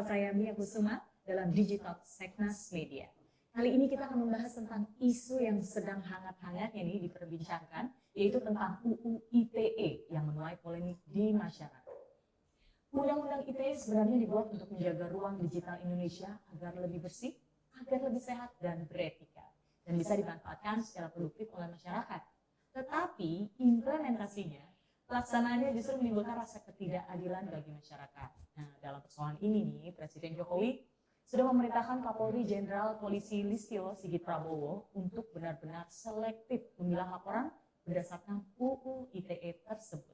bersama saya Mia Kusuma dalam Digital Seknas Media. Kali ini kita akan membahas tentang isu yang sedang hangat-hangatnya nih diperbincangkan, yaitu tentang UU ITE yang menuai polemik di masyarakat. Undang-undang ITE sebenarnya dibuat untuk menjaga ruang digital Indonesia agar lebih bersih, agar lebih sehat dan beretika, dan bisa dimanfaatkan secara produktif oleh masyarakat. Tetapi implementasinya, pelaksanaannya justru menimbulkan rasa ketidakadilan bagi masyarakat. Nah, dalam persoalan ini nih, Presiden Jokowi sudah memerintahkan Kapolri Jenderal Polisi Listio Sigit Prabowo untuk benar-benar selektif memilah laporan berdasarkan UU ITE tersebut.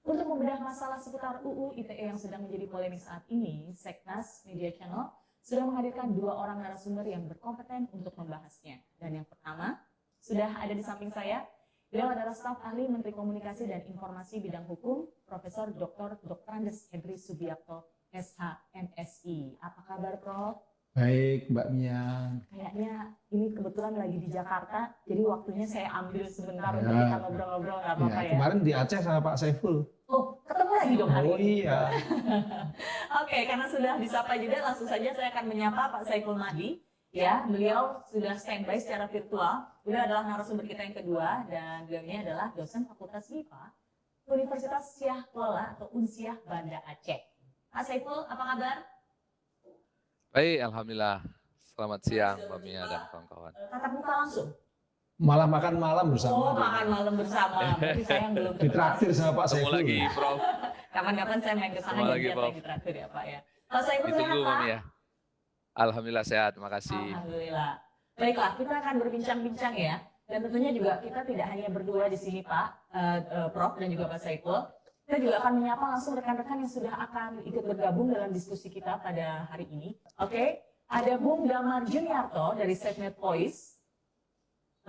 Untuk membedah masalah seputar UU ITE yang sedang menjadi polemik saat ini, Seknas Media Channel sudah menghadirkan 2 orang narasumber yang berkompeten untuk membahasnya. Dan yang pertama, sudah ada di samping saya. Beliau adalah staf ahli Menteri Komunikasi dan Informasi Bidang Hukum, Profesor Dr. Andes Henry Subiakto, SH, MSI. Apa kabar, Prof? Baik, Mbak Mia. Kayaknya ini kebetulan lagi di Jakarta, jadi waktunya saya ambil sebentar untuk kita ngobrol-ngobrol, nggak apa-apa ya? Kemarin di Aceh sama Pak Saiful. Oh, ketemu lagi dong hari ini? Oh iya. Oke, karena sudah disapa juga, langsung saja saya akan menyapa Pak Saiful Mahdi. Ya, beliau sudah standby secara virtual. Beliau adalah narasumber kita yang kedua dan beliau ini adalah dosen Fakultas MIPA Universitas Syah Kuala atau Unsyah Banda Aceh. Pak Saiful, apa kabar? Baik, alhamdulillah. Selamat siang, Mbak Mia dan kawan-kawan. Tatap muka langsung. Malah makan malam bersama. Oh, makan malam bersama. Berarti saya yang belum Ditraktir sama Pak Ketemu Saiful. lagi, Prof. Kapan-kapan saya main ke sana Ketemu jadi lagi, biar Prof. lagi traktir ya, Pak ya. Pak Saiful sehat, Ditunggu, Pak? Mbak Mia. Alhamdulillah sehat, terima kasih. Alhamdulillah. Baiklah, kita akan berbincang-bincang ya. Dan tentunya juga kita tidak hanya berdua di sini, Pak, Prof dan juga Pak Saiful. Kita juga akan menyapa langsung rekan-rekan yang sudah akan ikut bergabung dalam diskusi kita pada hari ini. Oke, ada Bung Damar Juniarto dari Setnet Voice.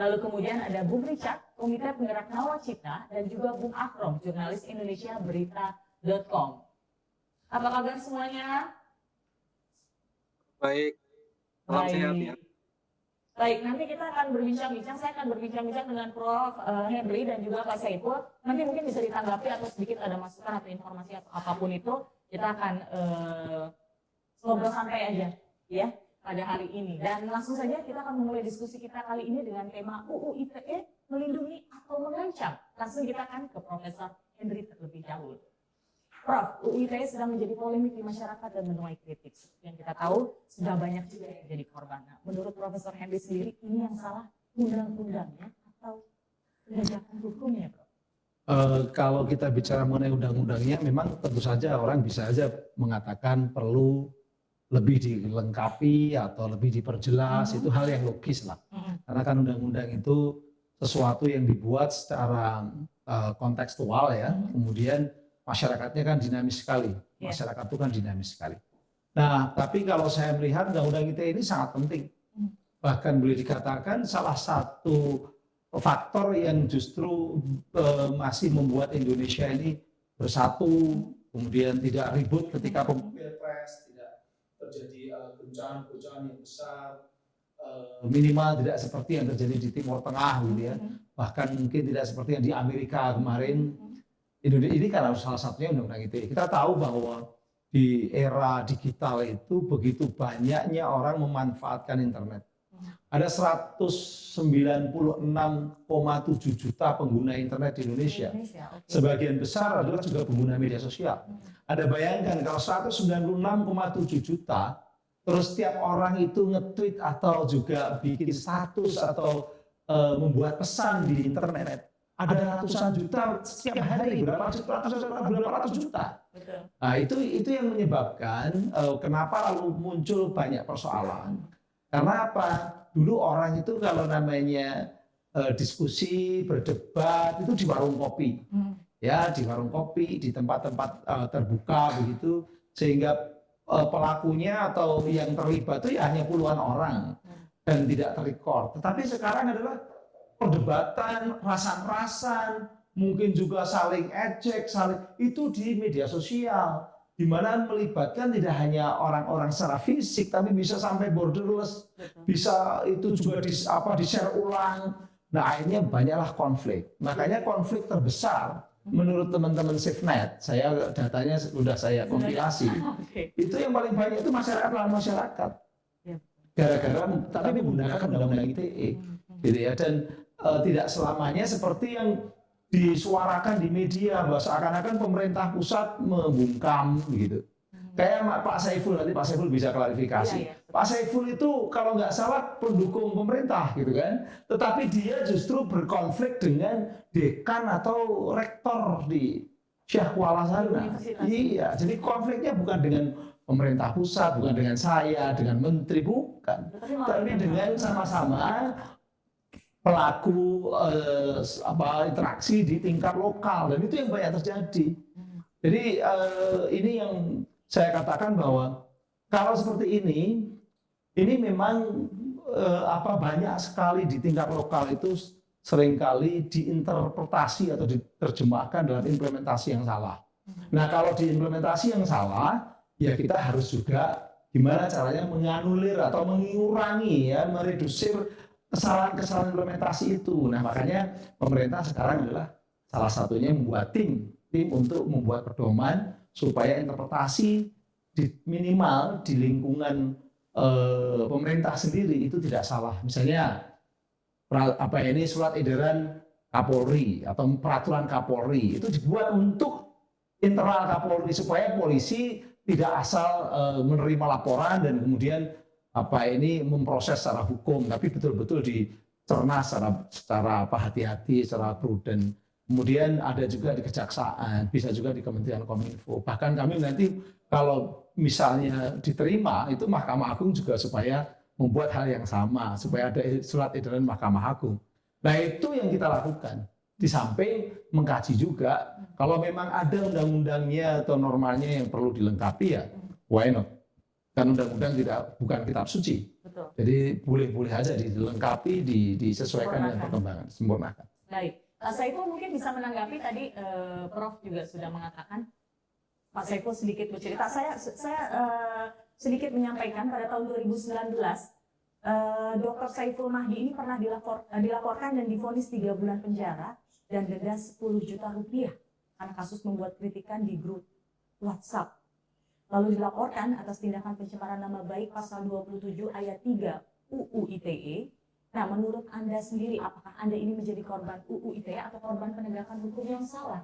Lalu kemudian ada Bung Richard, Komite Penggerak Nawacita, dan juga Bung Akrom, jurnalis Indonesia Berita.com. Apa kabar semuanya? Baik, salam sehat ya. Baik, nanti kita akan berbincang-bincang. Saya akan berbincang-bincang dengan Prof. Henry dan juga Pak Saiful. Nanti mungkin bisa ditanggapi atau sedikit ada masukan atau informasi atau apapun itu. Kita akan ngobrol santai aja ya pada hari ini. Dan langsung saja kita akan memulai diskusi kita kali ini dengan tema UU ITE melindungi atau mengancam. Langsung kita akan ke Profesor Henry terlebih dahulu. Prof, UU ITE sedang menjadi polemik di masyarakat dan menuai kritik. Yang kita tahu sudah banyak juga yang jadi korban. Nah, menurut Profesor Henry sendiri, ini yang salah undang-undangnya atau penegakan hukumnya, Prof? Kalau kita bicara mengenai undang-undangnya, memang tentu saja orang bisa saja mengatakan perlu lebih dilengkapi atau lebih diperjelas. Itu hal yang logis lah. Karena kan undang-undang itu sesuatu yang dibuat secara kontekstual ya. Kemudian masyarakatnya kan dinamis sekali, masyarakat itu kan dinamis sekali. Nah, tapi kalau saya melihat undang-undang ITE ini sangat penting. Bahkan boleh dikatakan salah satu faktor yang justru masih membuat Indonesia ini bersatu, kemudian tidak ribut ketika pilpres, tidak terjadi guncangan-guncangan yang besar, minimal tidak seperti yang terjadi di Timur Tengah gitu ya. Bahkan mungkin tidak seperti yang di Amerika kemarin. Indonesia ini karena salah satunya undang-undang ITE. Kita tahu bahwa di era digital itu begitu banyaknya orang memanfaatkan internet. Ada 196,7 juta pengguna internet di Indonesia. Sebagian besar adalah juga pengguna media sosial. Ada bayangkan kalau 196,7 juta, terus setiap orang itu nge-tweet atau juga bikin status atau membuat pesan di internet. Ada ratusan juta setiap hari, berapa ratus juta. Nah, itu yang menyebabkan kenapa lalu muncul banyak persoalan. Karena apa? Dulu orang itu kalau namanya diskusi, berdebat itu di warung kopi. Ya, di warung kopi, di tempat-tempat terbuka begitu, sehingga pelakunya atau yang terlibat itu ya hanya puluhan orang dan tidak terrecord. Tetapi sekarang adalah perdebatan, rasan-rasan, mungkin juga saling ejek, itu di media sosial, di mana melibatkan tidak hanya orang-orang secara fisik, tapi bisa sampai borderless, bisa itu juga di-share ulang. Nah, akhirnya banyaklah konflik. Makanya konflik terbesar menurut teman-teman SafeNet, saya datanya sudah saya kompilasi. Itu yang paling banyak itu masyarakat lawan masyarakat. Gara-gara tapi menggunakan undang-undang ITE, gitu ya. Dan tidak selamanya seperti yang disuarakan di media bahwa seakan-akan pemerintah pusat membungkam, gitu. Kayak Pak Saiful, nanti Pak Saiful bisa klarifikasi. Pak Saiful itu kalau nggak salah pendukung pemerintah gitu kan, tetapi dia justru berkonflik dengan dekan atau rektor di Syah Kuala sana. Iya, jadi konfliknya bukan dengan pemerintah pusat, bukan dengan saya, dengan menteri, bukan. Tapi dengan sama-sama pelaku interaksi di tingkat lokal, dan itu yang banyak terjadi. Jadi ini yang saya katakan bahwa kalau seperti ini memang banyak sekali di tingkat lokal itu seringkali diinterpretasi atau diterjemahkan dalam implementasi yang salah. Nah, kalau diimplementasi yang salah, ya kita harus juga gimana caranya menganulir atau mengurangi, ya, meredusir kesalahan-kesalahan implementasi itu. Nah, makanya pemerintah sekarang adalah salah satunya membuat tim untuk membuat pedoman supaya interpretasi minimal di lingkungan pemerintah sendiri itu tidak salah. Misalnya surat edaran Kapolri atau peraturan Kapolri itu dibuat untuk internal Kapolri supaya polisi tidak asal menerima laporan dan kemudian memproses secara hukum, tapi betul-betul dicerna secara hati-hati, secara prudent. Kemudian ada juga di Kejaksaan, bisa juga di Kementerian Kominfo. Bahkan kami nanti kalau misalnya diterima, itu Mahkamah Agung juga supaya membuat hal yang sama, supaya ada surat edaran Mahkamah Agung. Nah, itu yang kita lakukan. Di samping mengkaji juga, kalau memang ada undang-undangnya atau normalnya yang perlu dilengkapi, ya why not? Kan undang-undang bukan kitab suci. Betul. Jadi boleh-boleh aja dilengkapi, disesuaikan dengan perkembangan, sempurnakan. Baik. Pak Saiful mungkin bisa menanggapi tadi Prof juga sudah mengatakan. Pak Saiful sedikit bercerita. Saya sedikit menyampaikan pada tahun 2019 Dr. Saiful Mahdi ini pernah dilaporkan dan divonis 3 bulan penjara dan denda 10 juta rupiah karena kasus membuat kritikan di grup WhatsApp. Lalu dilaporkan atas tindakan pencemaran nama baik pasal 27 ayat 3 UU ITE. Nah, menurut Anda sendiri, apakah Anda ini menjadi korban UU ITE atau korban penegakan hukum yang salah,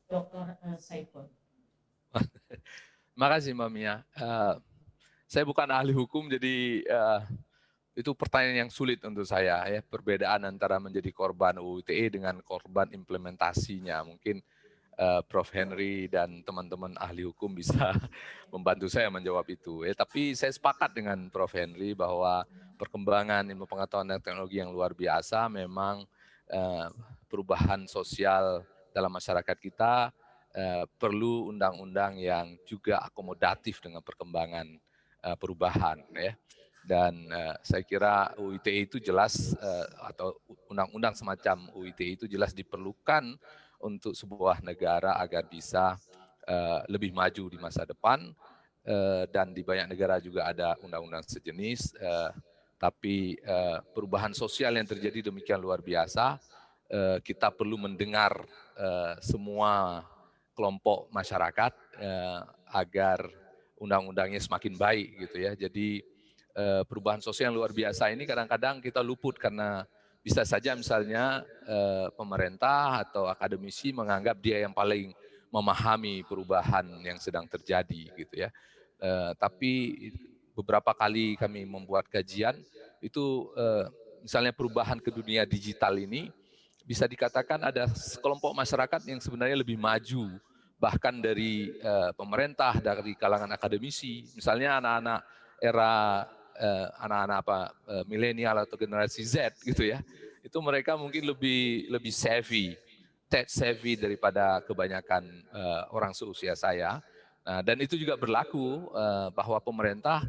Dr. Saiful? Makasih Mbak Mia. Saya bukan ahli hukum, jadi itu pertanyaan yang sulit untuk saya, ya, perbedaan antara menjadi korban UU ITE dengan korban implementasinya. Mungkin Prof. Henry dan teman-teman ahli hukum bisa membantu saya menjawab itu. Tapi saya sepakat dengan Prof. Henry bahwa perkembangan ilmu pengetahuan dan teknologi yang luar biasa, memang perubahan sosial dalam masyarakat kita perlu undang-undang yang juga akomodatif dengan perkembangan perubahan, ya. Dan saya kira UU ITE itu jelas atau undang-undang semacam UU ITE itu jelas diperlukan untuk sebuah negara agar bisa lebih maju di masa depan, dan di banyak negara juga ada undang-undang sejenis. Tapi perubahan sosial yang terjadi demikian luar biasa, kita perlu mendengar semua kelompok masyarakat agar undang-undangnya semakin baik, gitu ya. Jadi perubahan sosial yang luar biasa ini kadang-kadang kita luput karena bisa saja misalnya pemerintah atau akademisi menganggap dia yang paling memahami perubahan yang sedang terjadi, gitu ya. Tapi beberapa kali kami membuat kajian itu, misalnya perubahan ke dunia digital ini bisa dikatakan ada sekelompok masyarakat yang sebenarnya lebih maju bahkan dari pemerintah, dari kalangan akademisi. Misalnya anak-anak era milenial atau generasi Z, gitu ya. Itu mereka mungkin lebih savvy, tech savvy daripada kebanyakan orang seusia saya. Nah, dan itu juga berlaku bahwa pemerintah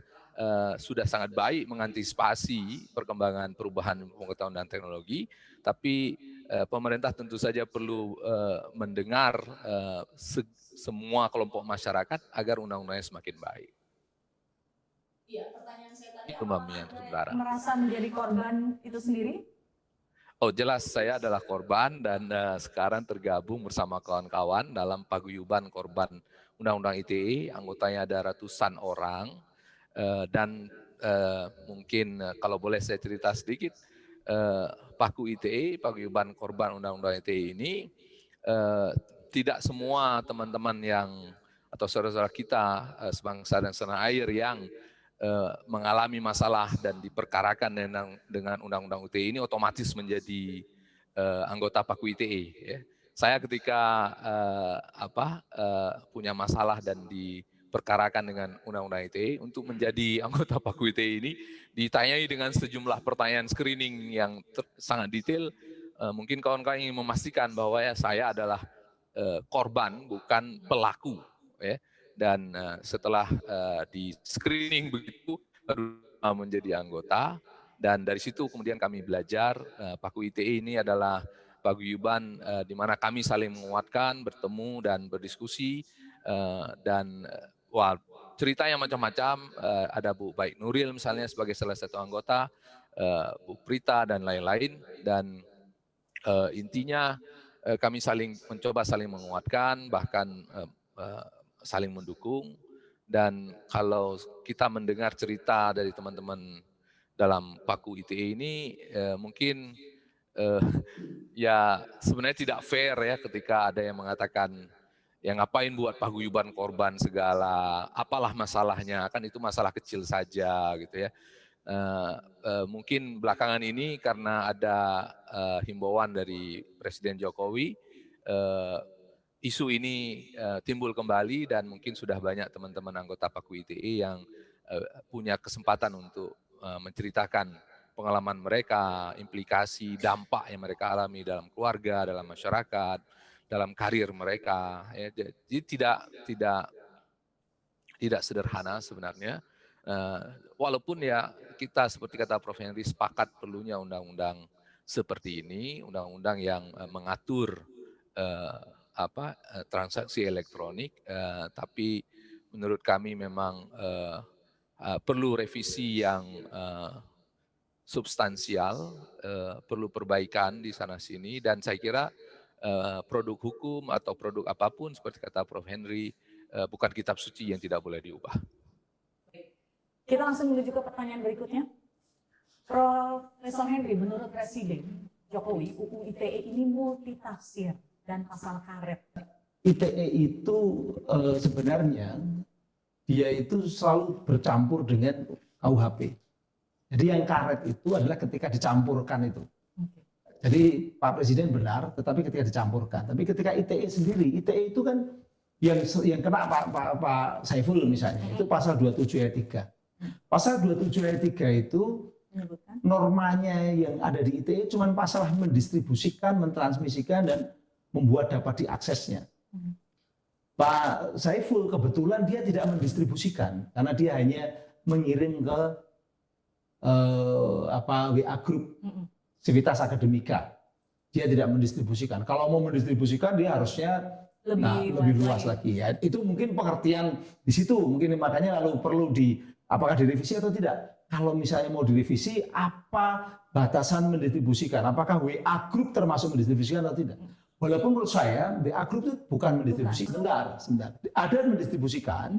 sudah sangat baik mengantisipasi perkembangan perubahan pengetahuan dan teknologi, tapi pemerintah tentu saja perlu mendengar semua kelompok masyarakat agar undang-undangnya semakin baik. Iya, pertanyaan saya tadi, itu Mbak Mia, merasa menjadi korban itu sendiri? Oh jelas saya adalah korban dan sekarang tergabung bersama kawan-kawan dalam paguyuban korban Undang-Undang ITE. Anggotanya ada ratusan orang dan mungkin kalau boleh saya cerita sedikit, Paku ITE, paguyuban korban Undang-Undang ITE ini tidak semua teman-teman yang atau saudara-saudara kita sebangsa dan setanah air yang mengalami masalah dan diperkarakan dengan Undang-Undang ITE ini otomatis menjadi anggota Paku ITE. Ya. Saya ketika punya masalah dan diperkarakan dengan Undang-Undang ITE untuk menjadi anggota Paku ITE ini ditanyai dengan sejumlah pertanyaan screening yang sangat detail. Mungkin kawan-kawan ingin memastikan bahwa ya saya adalah korban bukan pelaku. Ya. Dan setelah di screening begitu baru menjadi anggota dan dari situ kemudian kami belajar Paku ITE ini adalah paguyuban di mana kami saling menguatkan, bertemu dan berdiskusi dan ceritanya macam-macam. Ada Bu Baik Nuril misalnya sebagai salah satu anggota, Bu Prita dan lain-lain dan intinya kami mencoba saling menguatkan bahkan saling mendukung dan kalau kita mendengar cerita dari teman-teman dalam Paku ITE ini mungkin ya sebenarnya tidak fair ya ketika ada yang mengatakan ya ngapain buat paguyuban korban segala, apalah masalahnya, kan itu masalah kecil saja gitu ya. Mungkin belakangan ini karena ada himbauan dari Presiden Jokowi, isu ini timbul kembali dan mungkin sudah banyak teman-teman anggota Paku ITE yang punya kesempatan untuk menceritakan pengalaman mereka, implikasi, dampak yang mereka alami dalam keluarga, dalam masyarakat, dalam karir mereka. Ya, jadi tidak sederhana sebenarnya. Walaupun ya kita seperti kata Prof. Henry sepakat perlunya undang-undang seperti ini, undang-undang yang mengatur transaksi elektronik, tapi menurut kami memang perlu revisi yang substansial, perlu perbaikan di sana sini dan saya kira produk hukum atau produk apapun seperti kata Prof. Henry bukan kitab suci yang tidak boleh diubah. Kita langsung menuju ke pertanyaan berikutnya. Profesor Henry, menurut Presiden Jokowi, UU ITE ini multitafsir dan pasal karet. ITE itu sebenarnya dia itu selalu bercampur dengan KUHP. Jadi yang karet itu adalah ketika dicampurkan itu. Jadi Pak Presiden benar, tetapi ketika dicampurkan. Tapi ketika ITE sendiri, ITE itu kan yang kena Pak Saiful misalnya, itu pasal 27 ayat 3. Pasal 27 ayat 3 itu normanya yang ada di ITE cuma pasal mendistribusikan, mentransmisikan, dan membuat dapat diaksesnya. Pak Saiful kebetulan dia tidak mendistribusikan karena dia hanya mengirim ke WA Group Civitas Akademika. Dia tidak mendistribusikan. Kalau mau mendistribusikan dia harusnya lebih luas lagi. Ya, itu mungkin pengertian di situ. Mungkin makanya lalu perlu apakah direvisi atau tidak. Kalau misalnya mau direvisi, apa batasan mendistribusikan? Apakah WA Group termasuk mendistribusikan atau tidak? Walaupun menurut saya WA Group itu bukan mendistribusikan. Sebentar. Ada mendistribusikan.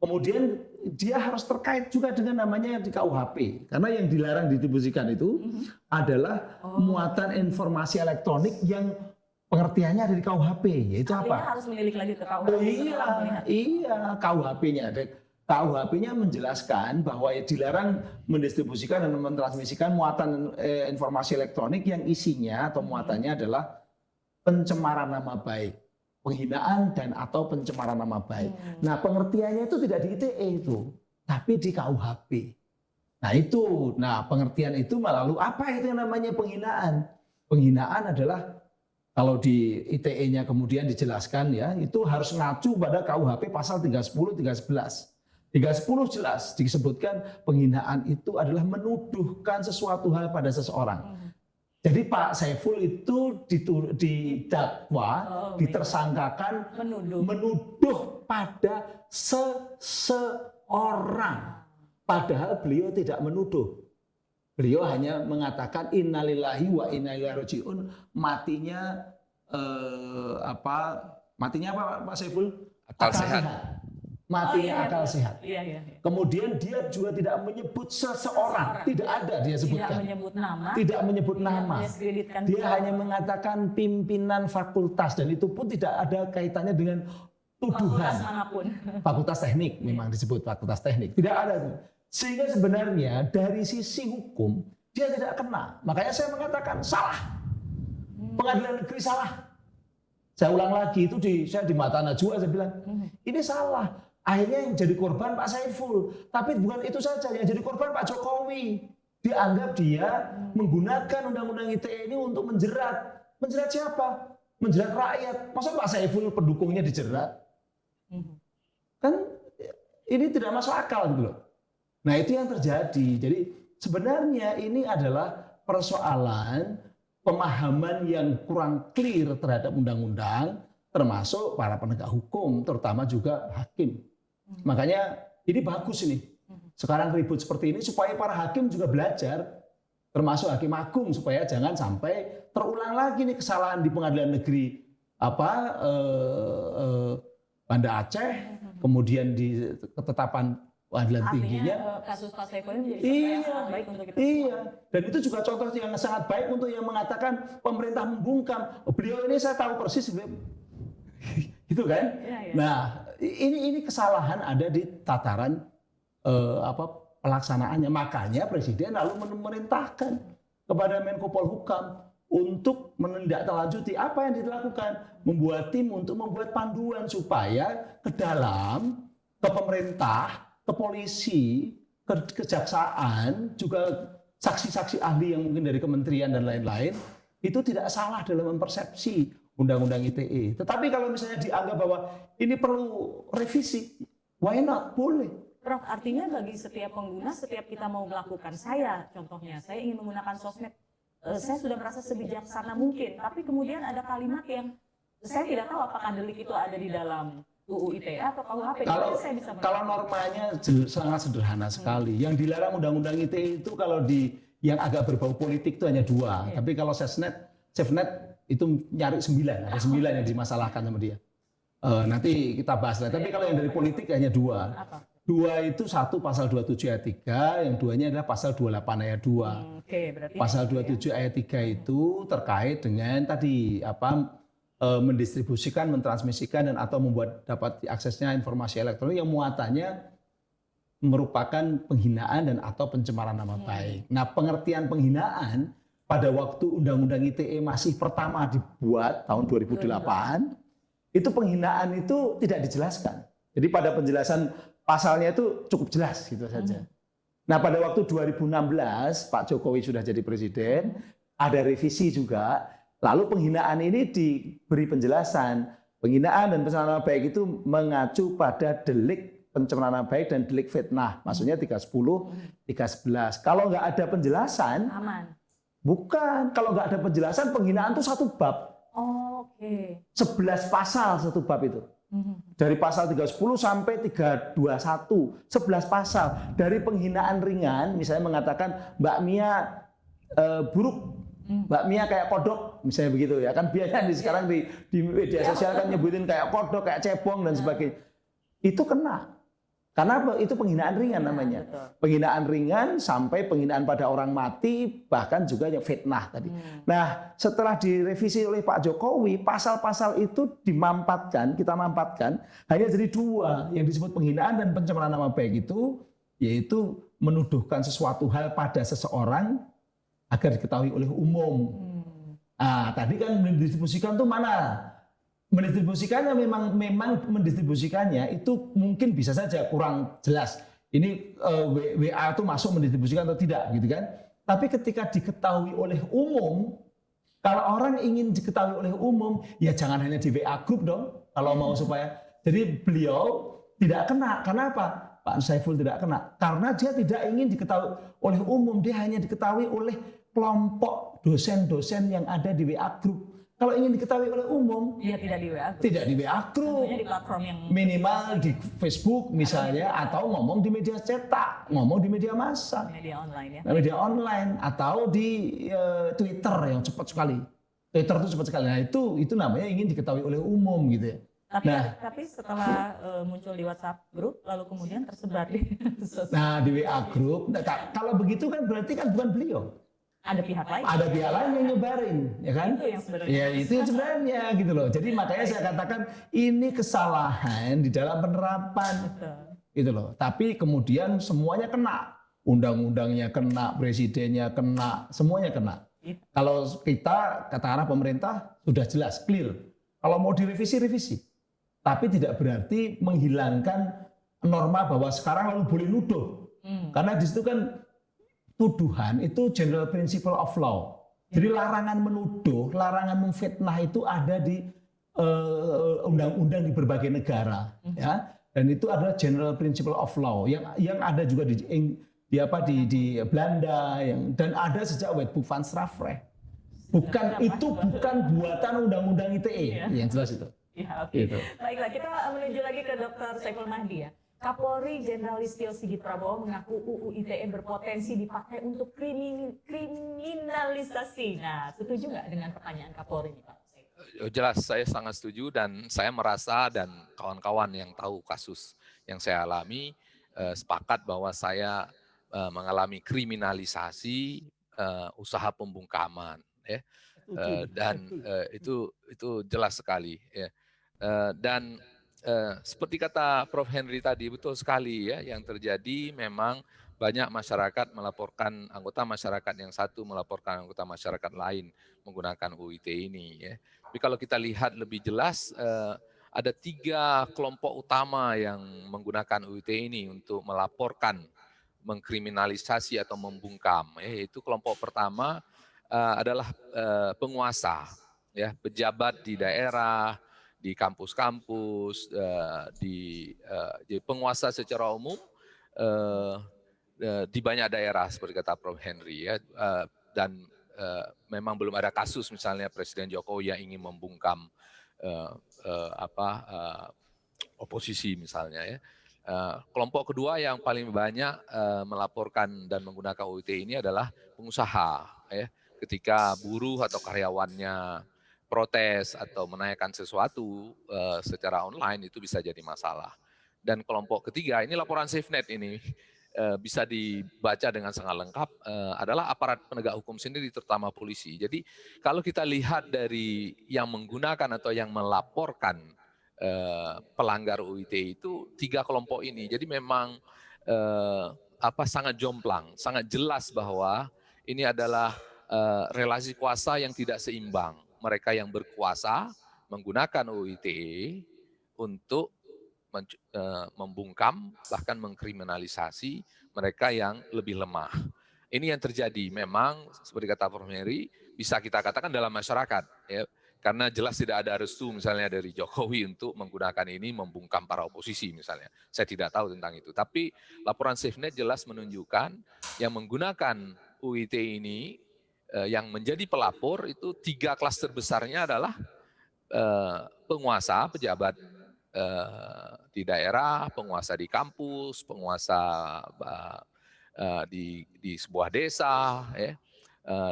Kemudian dia harus terkait juga dengan namanya di KUHP. Karena yang dilarang didistribusikan itu adalah muatan informasi elektronik yang pengertiannya ada di KUHP. Yaitu apa? Harus menilik lagi ke KUHP. Iya, KUHP-nya. KUHP-nya menjelaskan bahwa dilarang mendistribusikan dan mentransmisikan muatan informasi elektronik yang isinya atau muatannya adalah pencemaran nama baik, penghinaan dan atau pencemaran nama baik. Nah, pengertiannya itu tidak di ITE itu, tapi di KUHP. Nah pengertian itu lalu apa itu yang namanya penghinaan? Penghinaan adalah kalau di ITE-nya kemudian dijelaskan ya, itu harus ngacu pada KUHP pasal 310, 311. 310 jelas disebutkan penghinaan itu adalah menuduhkan sesuatu hal pada seseorang. Jadi Pak Saiful itu didakwa, ditersangkakan menuduh pada seseorang. Padahal beliau tidak menuduh. Beliau hanya mengatakan innalillahi wa inna ilaihi rajiun, matinya matinya apa Pak Saiful? Akal sehat. Matinya akal sehat. Iya. Kemudian dia juga tidak menyebut seseorang, tidak ada dia sebutkan. Tidak menyebut nama. Tidak menyebut nama. Mendiskreditkan Dia hanya mengatakan pimpinan fakultas dan itu pun tidak ada kaitannya dengan tuduhan. fakultas manapun. Fakultas teknik memang disebut fakultas teknik. Tidak ada. Sehingga sebenarnya dari sisi hukum dia tidak kena. Makanya saya mengatakan salah. Pengadilan negeri salah. Saya ulang lagi itu saya di mata Najwa saya bilang ini salah. Akhirnya yang jadi korban Pak Saiful. Tapi bukan itu saja yang jadi korban Pak Jokowi. Dianggap dia menggunakan undang-undang ITE ini untuk menjerat. Menjerat siapa? Menjerat rakyat. Masa Pak Saiful pendukungnya dijerat? Kan ini tidak masuk akal gitu loh. Nah itu yang terjadi. Jadi sebenarnya ini adalah persoalan pemahaman yang kurang clear terhadap undang-undang, termasuk para penegak hukum, terutama juga hakim. Makanya ini bagus ini. Sekarang ribut seperti ini supaya para hakim juga belajar, termasuk hakim agung, supaya jangan sampai terulang lagi nih kesalahan di pengadilan negeri Banda Aceh, kemudian di ketetapan pengadilan tingginya. Kasus Pak Saiful ini menjadi contoh yang sangat baik untuk kita semua. Dan itu juga contoh yang sangat baik untuk yang mengatakan pemerintah membungkam. Beliau ini saya tahu persis, gitu kan? Iya. Nah, ini kesalahan ada di tataran pelaksanaannya. Makanya Presiden lalu memerintahkan kepada Menko Polhukam untuk menindaklanjuti apa yang dilakukan, membuat tim untuk membuat panduan supaya ke pemerintah, ke polisi, ke kejaksaan, juga saksi-saksi ahli yang mungkin dari kementerian dan lain-lain, itu tidak salah dalam mempersepsi undang-undang ITE. Tetapi kalau misalnya dianggap bahwa ini perlu revisi, why not? Boleh. Prof, artinya bagi setiap pengguna, setiap kita mau melakukan, saya ingin menggunakan sosmed, saya sudah merasa sebijaksana mungkin, tapi kemudian ada kalimat yang saya tidak tahu apakah delik itu ada di dalam UU ITE atau KUHP. Kalau normanya sangat sederhana sekali. Yang dilarang undang-undang ITE itu kalau yang agak berbau politik itu hanya 2. Tapi kalau SafeNet itu nyari 9. Ada 9 yang dimasalahkan sama dia. Nanti kita bahas lah. Tapi kalau yang dari politik hanya 2. Apa? 2 itu satu pasal 27 ayat 3, yang 2-nya adalah pasal 28 ayat 2. Berarti pasal 27 ayat 3 itu terkait dengan tadi mendistribusikan, mentransmisikan dan atau membuat dapat diaksesnya informasi elektronik yang muatannya merupakan penghinaan dan atau pencemaran nama baik. Nah, pengertian penghinaan pada waktu Undang-Undang ITE masih pertama dibuat tahun 2008, itu penghinaan itu tidak dijelaskan. Jadi pada penjelasan pasalnya itu cukup jelas gitu saja. Nah, pada waktu 2016 Pak Jokowi sudah jadi presiden, ada revisi juga. Lalu penghinaan ini diberi penjelasan. Penghinaan dan pencemaran nama baik itu mengacu pada delik pencemaran nama baik dan delik fitnah. Maksudnya 310, 311. Kalau nggak ada penjelasan, aman. Bukan. Kalau nggak ada penjelasan, penghinaan itu satu bab. 11 pasal satu bab itu. Dari pasal 310 sampai 321, 11 pasal. Dari penghinaan ringan, misalnya mengatakan Mbak Mia buruk, Mbak Mia kayak kodok, misalnya begitu ya. Kan biasanya sekarang di media sosial kan nyebutin kayak kodok, kayak cebong dan sebagainya. Itu kena. Karena itu penghinaan ringan namanya. Penghinaan ringan sampai penghinaan pada orang mati, bahkan juga yang fitnah tadi. Nah, setelah direvisi oleh Pak Jokowi, pasal-pasal itu kita mampatkan hanya jadi 2 yang disebut penghinaan dan pencemaran nama baik itu, yaitu menuduhkan sesuatu hal pada seseorang agar diketahui oleh umum. Tadi kan mendistribusikan itu mana? Mendistribusikannya memang mendistribusikannya itu mungkin bisa saja kurang jelas. Ini WA itu masuk mendistribusikan atau tidak gitu kan. Tapi ketika diketahui oleh umum, kalau orang ingin diketahui oleh umum, ya jangan hanya di WA group dong. Kalau mau supaya. Jadi beliau tidak kena. Karena apa? Pak Saiful tidak kena. Karena dia tidak ingin diketahui oleh umum. Dia hanya diketahui oleh kelompok dosen-dosen yang ada di WA group. Kalau ingin diketahui oleh umum, Ya tidak di WA Group. tidak di WA Group, Tentunya di platform yang minimal di Facebook misalnya, atau ngomong di media cetak, ngomong di media massa, media online ya. media online, atau di Twitter yang cepat sekali. Twitter itu cepat sekali. Nah itu namanya ingin diketahui oleh umum gitu ya. Tapi setelah muncul di WhatsApp Group, lalu kemudian tersebar di Nah di WA Group, kalau begitu kan berarti kan bukan beliau. ada pihak lain. Ada pihak lain yang nyebarin, ya kan? Itu yang sebenarnya. Ya itu sebenarnya gitu loh. Jadi makanya saya katakan ini kesalahan di dalam penerapan, gitu loh. Tapi kemudian semuanya kena, undang-undangnya kena, presidennya kena, semuanya kena. Kalau kita katakanlah pemerintah sudah jelas, clear. Kalau mau direvisi, revisi. Tapi tidak berarti menghilangkan norma bahwa sekarang lalu boleh nuduh. Karena di situ kan tuduhan itu general principle of law. Jadi larangan menuduh, larangan memfitnah itu ada di undang-undang di berbagai negara, ya. Dan itu adalah general principle of law yang ada juga di Belanda dan ada sejak Wetboek van Strafrecht. Bukan buatan undang-undang ITE, yang jelas itu. Ya, oke. Gitu. Baiklah, kita menuju lagi ke Dr. Saiful Mahdi ya. Kapolri Jenderal Listio Sigit Prabowo mengaku UU ITE berpotensi dipakai untuk kriminalisasi. Nah, setuju nggak dengan pertanyaan Kapolri ini, Pak? Jelas, saya sangat setuju dan saya merasa dan kawan-kawan yang tahu kasus yang saya alami sepakat bahwa saya mengalami kriminalisasi usaha pembungkaman, ya. Dan itu jelas sekali, ya. Dan seperti kata Prof. Henry tadi, betul sekali ya, yang terjadi memang banyak masyarakat melaporkan, anggota masyarakat yang satu melaporkan anggota masyarakat lain menggunakan UU ITE ini. Ya. Tapi kalau kita lihat lebih jelas, ada 3 kelompok utama yang menggunakan UU ITE ini untuk melaporkan, mengkriminalisasi atau membungkam. Yaitu kelompok pertama adalah penguasa, ya, pejabat di daerah, di kampus-kampus, di penguasa secara umum di banyak daerah seperti kata Prof. Henry ya, dan memang belum ada kasus misalnya Presiden Jokowi yang ingin membungkam oposisi misalnya ya. Kelompok kedua yang paling banyak melaporkan dan menggunakan UU ITE ini adalah pengusaha ya. Ketika buruh atau karyawannya protes atau menanyakan sesuatu secara online itu bisa jadi masalah. Dan kelompok ketiga, ini laporan SafeNet ini bisa dibaca dengan sangat lengkap, adalah aparat penegak hukum sendiri terutama polisi. Jadi kalau kita lihat dari yang menggunakan atau yang melaporkan pelanggar UU ITE itu 3 kelompok ini. Jadi memang sangat jomplang, sangat jelas bahwa ini adalah relasi kuasa yang tidak seimbang. Mereka yang berkuasa menggunakan UU ITE untuk membungkam, bahkan mengkriminalisasi mereka yang lebih lemah. Ini yang terjadi memang seperti kata Prof. Henry, bisa kita katakan dalam masyarakat. Ya, karena jelas tidak ada restu misalnya dari Jokowi untuk menggunakan ini membungkam para oposisi misalnya. Saya tidak tahu tentang itu. Tapi laporan SafeNet jelas menunjukkan yang menggunakan UU ITE ini yang menjadi pelapor itu 3 klaster besarnya adalah penguasa, pejabat di daerah, penguasa di kampus, penguasa di sebuah desa, ya,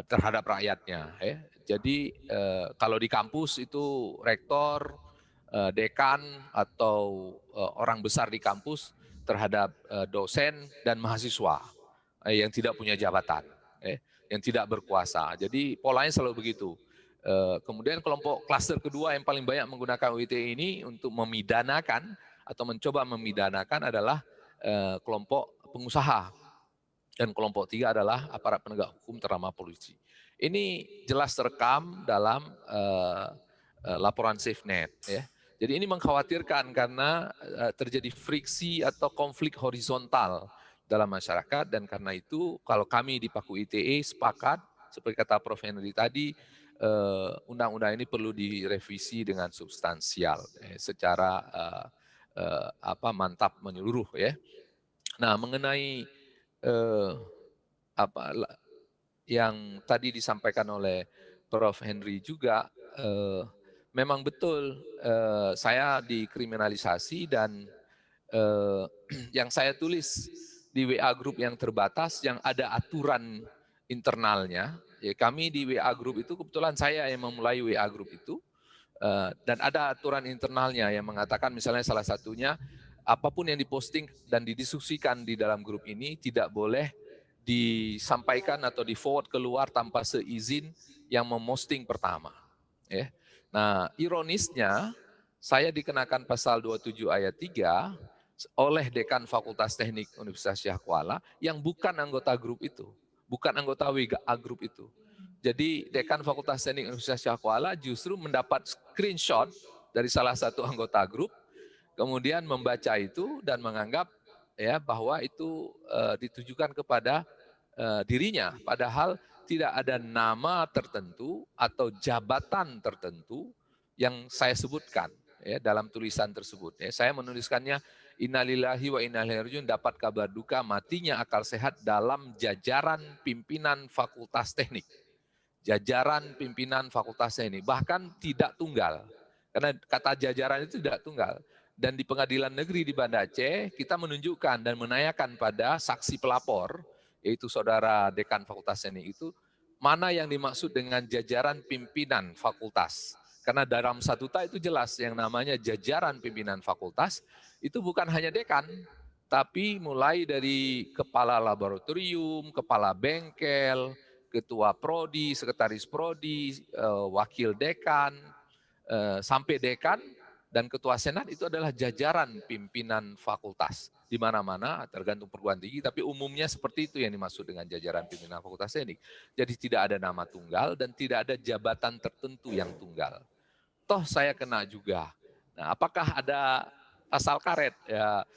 terhadap rakyatnya. Ya. Jadi kalau di kampus itu rektor, dekan atau orang besar di kampus terhadap dosen dan mahasiswa yang tidak punya jabatan. Yang tidak berkuasa. Jadi polanya selalu begitu. Kemudian kelompok klaster kedua yang paling banyak menggunakan UU ITE ini untuk memidanakan atau mencoba memidanakan adalah kelompok pengusaha. Dan kelompok 3 adalah aparat penegak hukum terutama polisi. Ini jelas terekam dalam laporan SafeNet. Ya. Jadi ini mengkhawatirkan karena terjadi friksi atau konflik horizontal dalam masyarakat, dan karena itu kalau kami di Paku ITE sepakat seperti kata Prof. Henry tadi, undang-undang ini perlu direvisi dengan substansial secara mantap menyeluruh ya. Nah, mengenai yang tadi disampaikan oleh Prof. Henry juga, memang betul saya dikriminalisasi dan yang saya tulis di WA grup yang terbatas yang ada aturan internalnya. Ya, kami di WA grup itu kebetulan saya yang memulai WA grup itu dan ada aturan internalnya yang mengatakan misalnya salah satunya apapun yang diposting dan didiskusikan di dalam grup ini tidak boleh disampaikan atau di forward keluar tanpa seizin yang memposting pertama. Ya. Nah, ironisnya saya dikenakan pasal 27 ayat 3 oleh Dekan Fakultas Teknik Universitas Syah Kuala yang bukan anggota grup itu, bukan anggota WA grup itu. Jadi Dekan Fakultas Teknik Universitas Syah Kuala justru mendapat screenshot dari salah satu anggota grup, kemudian membaca itu dan menganggap ya bahwa itu ditujukan kepada dirinya, padahal tidak ada nama tertentu atau jabatan tertentu yang saya sebutkan ya dalam tulisan tersebut. Ya, saya menuliskannya innalillahi wa inna ilaihi rajiun, dapat kabar duka matinya akal sehat dalam jajaran pimpinan Fakultas Teknik. Jajaran pimpinan Fakultas Teknik, bahkan tidak tunggal. Karena kata jajaran itu tidak tunggal. Dan di Pengadilan Negeri di Banda Aceh, kita menunjukkan dan menanyakan pada saksi pelapor, yaitu saudara Dekan Fakultas Teknik itu, mana yang dimaksud dengan jajaran pimpinan fakultas. Karena dalam statuta itu jelas yang namanya jajaran pimpinan fakultas, itu bukan hanya dekan, tapi mulai dari kepala laboratorium, kepala bengkel, ketua prodi, sekretaris prodi, wakil dekan, sampai dekan, dan ketua senat itu adalah jajaran pimpinan fakultas. Di mana-mana tergantung perguruan tinggi, tapi umumnya seperti itu yang dimaksud dengan jajaran pimpinan Fakultas Teknik. Jadi tidak ada nama tunggal dan tidak ada jabatan tertentu yang tunggal. Toh saya kena juga. Nah, apakah ada pasal karet? Ya,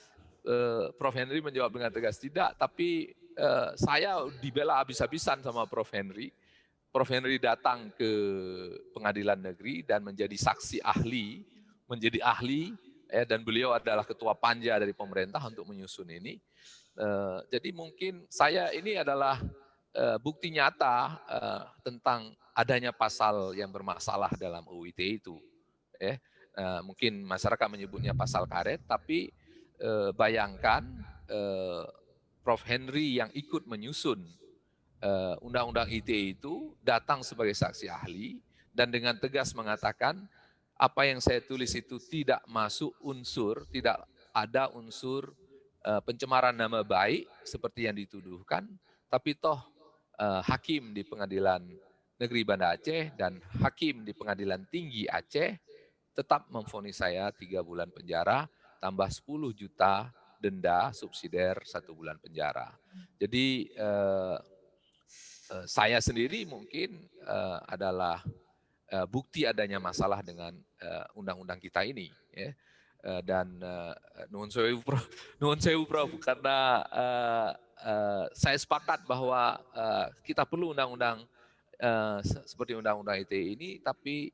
Prof. Henry menjawab dengan tegas tidak, tapi saya dibela habis-habisan sama Prof. Henry. Prof. Henry datang ke Pengadilan Negeri dan menjadi saksi ahli, dan beliau adalah ketua panja dari pemerintah untuk menyusun ini. Jadi mungkin saya ini adalah bukti nyata tentang adanya pasal yang bermasalah dalam UU ITE itu. Mungkin masyarakat menyebutnya pasal karet, tapi bayangkan Prof. Henry yang ikut menyusun Undang-Undang ITE itu datang sebagai saksi ahli dan dengan tegas mengatakan apa yang saya tulis itu tidak masuk unsur, tidak ada unsur pencemaran nama baik seperti yang dituduhkan, tapi toh hakim di Pengadilan Negeri Banda Aceh dan hakim di Pengadilan Tinggi Aceh tetap memvonis saya 3 bulan penjara tambah 10 juta denda subsidiar 1 bulan penjara. Jadi saya sendiri mungkin adalah bukti adanya masalah dengan undang-undang kita ini, ya. Dan nuhun sewu Prof, karena saya sepakat bahwa kita perlu undang-undang seperti undang-undang ITE ini, tapi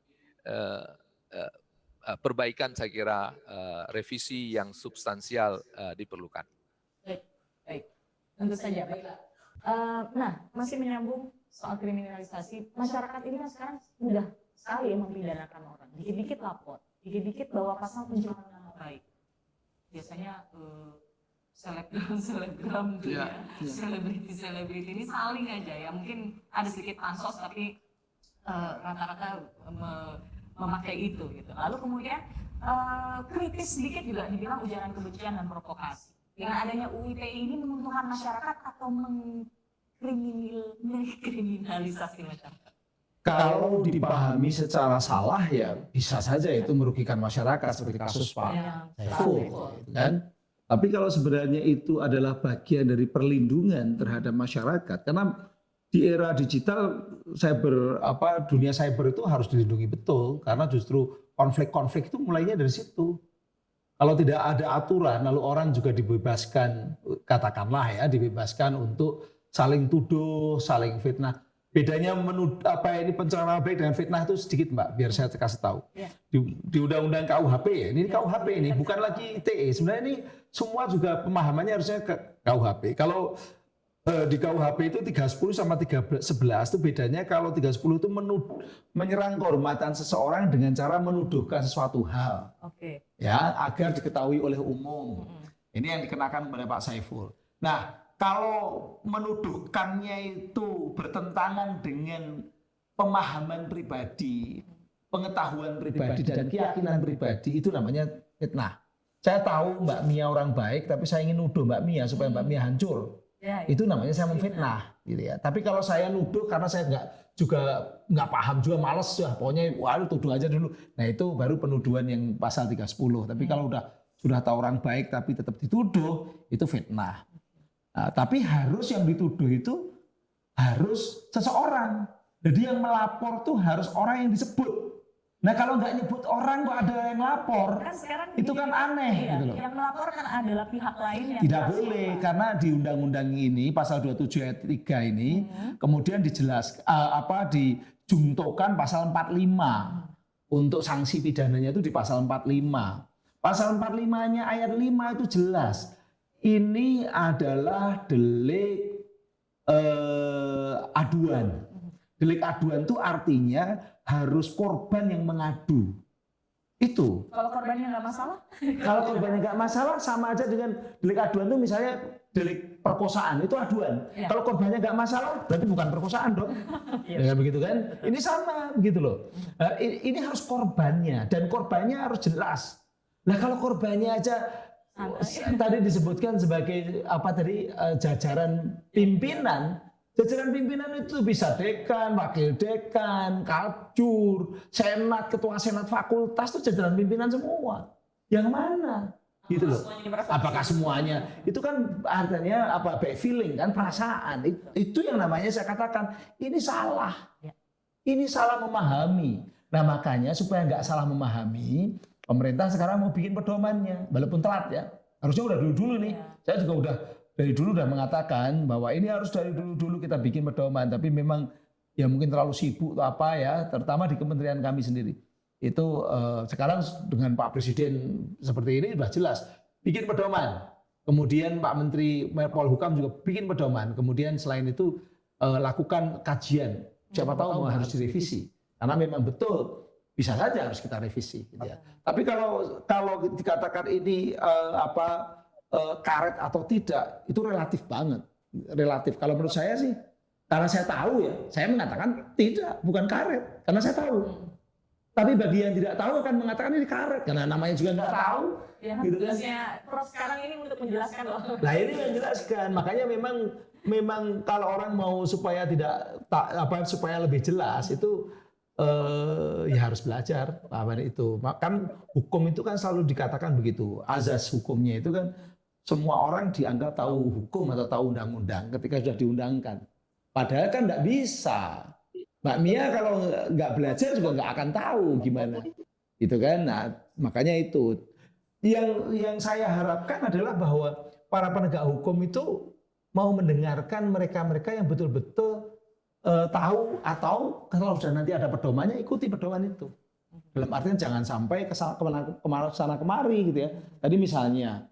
perbaikan saya kira revisi yang substansial diperlukan. Baik, tentu saja. Baiklah. Nah, masih menyambung soal kriminalisasi, masyarakat ini kan sekarang mudah sekali mempidanakan orang. Dikit-dikit lapor, dikit-dikit bawa pasal pencemaran nama baik. Biasanya selebgram tuh ya, selebriti ini saling aja ya. Mungkin ada sedikit pansos tapi rata-rata memakai itu gitu. Lalu kemudian kritis sedikit juga dibilang ujaran kebencian dan provokasi. Dengan adanya UU ITE ini menguntungkan masyarakat atau mengkriminalisasi masyarakat? Kalau dipahami secara salah ya bisa saja itu merugikan masyarakat seperti kasus Pak Saiful, kan? Tapi kalau sebenarnya itu adalah bagian dari perlindungan terhadap masyarakat, karena di era digital dunia cyber itu harus dilindungi betul, karena justru konflik-konflik itu mulainya dari situ. Kalau tidak ada aturan, lalu orang juga dibebaskan, katakanlah ya, dibebaskan untuk saling tuduh, saling fitnah. Bedanya pencemaran nama baik dengan fitnah itu sedikit Mbak, biar saya kasih tahu. Ya. Di Undang-Undang KUHP ya, ini KUHP ini bukan lagi ITE. Sebenarnya ini semua juga pemahamannya harusnya ke KUHP. Kalau Di KUHP itu 310 sama 311 itu bedanya. Kalau 310 itu menyerang kehormatan seseorang dengan cara menuduhkan sesuatu hal. Oke. Ya, agar diketahui oleh umum. Ini yang dikenakan kepada Pak Saiful. Nah, kalau menuduhkannya itu bertentangan dengan pemahaman pribadi, pengetahuan pribadi dan keyakinan pribadi, itu namanya fitnah. Saya tahu Mbak Mia orang baik, tapi saya ingin nuduh Mbak Mia supaya Mbak Mia hancur. Ya, Itu namanya saya memfitnah, gitu ya. Tapi kalau saya nuduh karena saya nggak paham juga, males ya, pokoknya waduh tuduh aja dulu. Nah itu baru penuduhan yang pasal 310. Tapi kalau sudah tahu orang baik tapi tetap dituduh, itu fitnah. Nah, tapi harus yang dituduh itu harus seseorang. Jadi yang melapor tuh harus orang yang disebut. Nah kalau nggak nyebut orang kok ada yang lapor, kan sekarang itu kan aneh. iya, Gitu loh. yang melaporkan adalah pihak lain yang Tidak boleh, karena di undang-undang ini pasal 27 ayat 3 ini kemudian dijungtokan pasal 45 untuk sanksi pidananya itu di pasal 45. Pasal 45-nya ayat 5 itu jelas. Ini adalah delik aduan. Delik aduan itu artinya harus korban yang mengadu. Itu. Kalau korbannya nggak masalah? Kalau korbannya nggak masalah, sama aja dengan delik aduan itu misalnya delik perkosaan, itu aduan. Ya. Kalau korbannya nggak masalah, berarti bukan perkosaan dong. Ya, begitu kan? Ini sama, begitu loh. Nah, ini harus korbannya, dan korbannya harus jelas. Nah kalau korbannya aja tadi disebutkan sebagai jajaran pimpinan. Jajaran pimpinan itu bisa dekan, wakil dekan, kalcur, senat, ketua senat fakultas, itu jajaran pimpinan semua. Yang mana? Gitu loh. Apakah semuanya? Itu kan artinya bad feeling kan, perasaan. Itu yang namanya saya katakan ini salah. Ini salah memahami. Nah makanya supaya nggak salah memahami, pemerintah sekarang mau bikin pedomannya, walaupun telat ya. Harusnya udah dulu nih. Saya juga udah dari dulu udah mengatakan bahwa ini harus dari dulu kita bikin pedoman, tapi memang ya mungkin terlalu sibuk atau apa ya, terutama di kementerian kami sendiri. Itu sekarang dengan Pak Presiden seperti ini sudah jelas bikin pedoman. Kemudian Pak Menteri Polhukam juga bikin pedoman. Kemudian selain itu lakukan kajian. Siapa tahu harus direvisi. Karena memang betul bisa saja harus kita revisi. Gitu ya. Tapi kalau dikatakan ini karet atau tidak, itu relatif banget. Relatif. Kalau menurut saya sih, karena saya tahu ya, saya mengatakan tidak, bukan karet. Karena saya tahu. Tapi bagi yang tidak tahu akan mengatakan ini karet. Karena namanya juga nggak tahu. Ya, gitu kan. Prof sekarang ini untuk menjelaskan loh. Nah ini menjelaskan. Makanya memang kalau orang mau supaya supaya lebih jelas itu ya harus belajar itu. Kan hukum itu kan selalu dikatakan begitu. Azas hukumnya itu kan semua orang dianggap tahu hukum atau tahu undang-undang ketika sudah diundangkan. Padahal kan nggak bisa. Mbak Mia kalau nggak belajar juga nggak akan tahu gimana. Gitu kan. Nah, makanya itu. Yang saya harapkan adalah bahwa para penegak hukum itu mau mendengarkan mereka-mereka yang betul-betul tahu, atau kalau sudah nanti ada pedomannya, ikuti pedoman itu. Dalam artian jangan sampai kesana kemari gitu ya. Tadi misalnya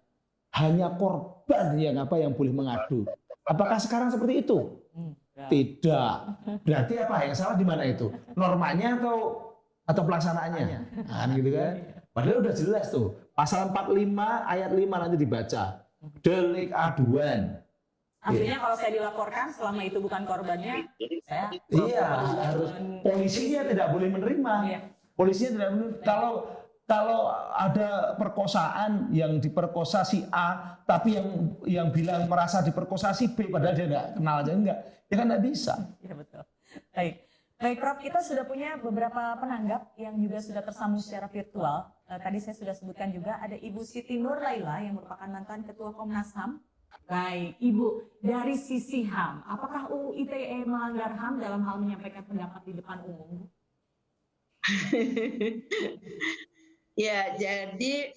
hanya korban yang boleh mengadu. Apakah sekarang seperti itu? Tidak. Berarti apa? Yang salah di mana itu? Normanya atau pelaksanaannya? Nah, gitu kan. Padahal udah jelas tuh. Pasal 45 ayat 5 nanti dibaca. Delik aduan. Artinya kalau saya dilaporkan selama itu bukan korbannya, saya harus polisinya tidak boleh menerima. Polisinya tidak menerima. Kalau ada perkosaan yang diperkosa si A, tapi yang bilang merasa diperkosa si B, padahal dia nggak kenal aja enggak, ya kan nggak bisa. Iya betul. Baik Prof, kita sudah punya beberapa penanggap yang juga sudah tersambung secara virtual. Tadi saya sudah sebutkan juga ada Ibu Siti Nur Laila yang merupakan mantan Ketua Komnas HAM. Baik, Ibu, dari sisi HAM, apakah UU ITE melanggar HAM dalam hal menyampaikan pendapat di depan umum? Ya, jadi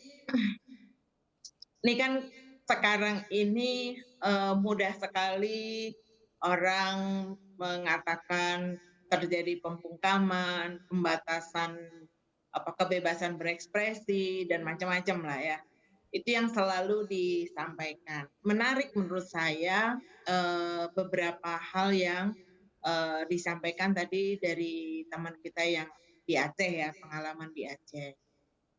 ini kan sekarang ini mudah sekali orang mengatakan terjadi pembungkaman, pembatasan kebebasan berekspresi dan macam-macam lah ya. Itu yang selalu disampaikan. Menarik menurut saya beberapa hal yang disampaikan tadi dari teman kita yang di Aceh ya, pengalaman di Aceh.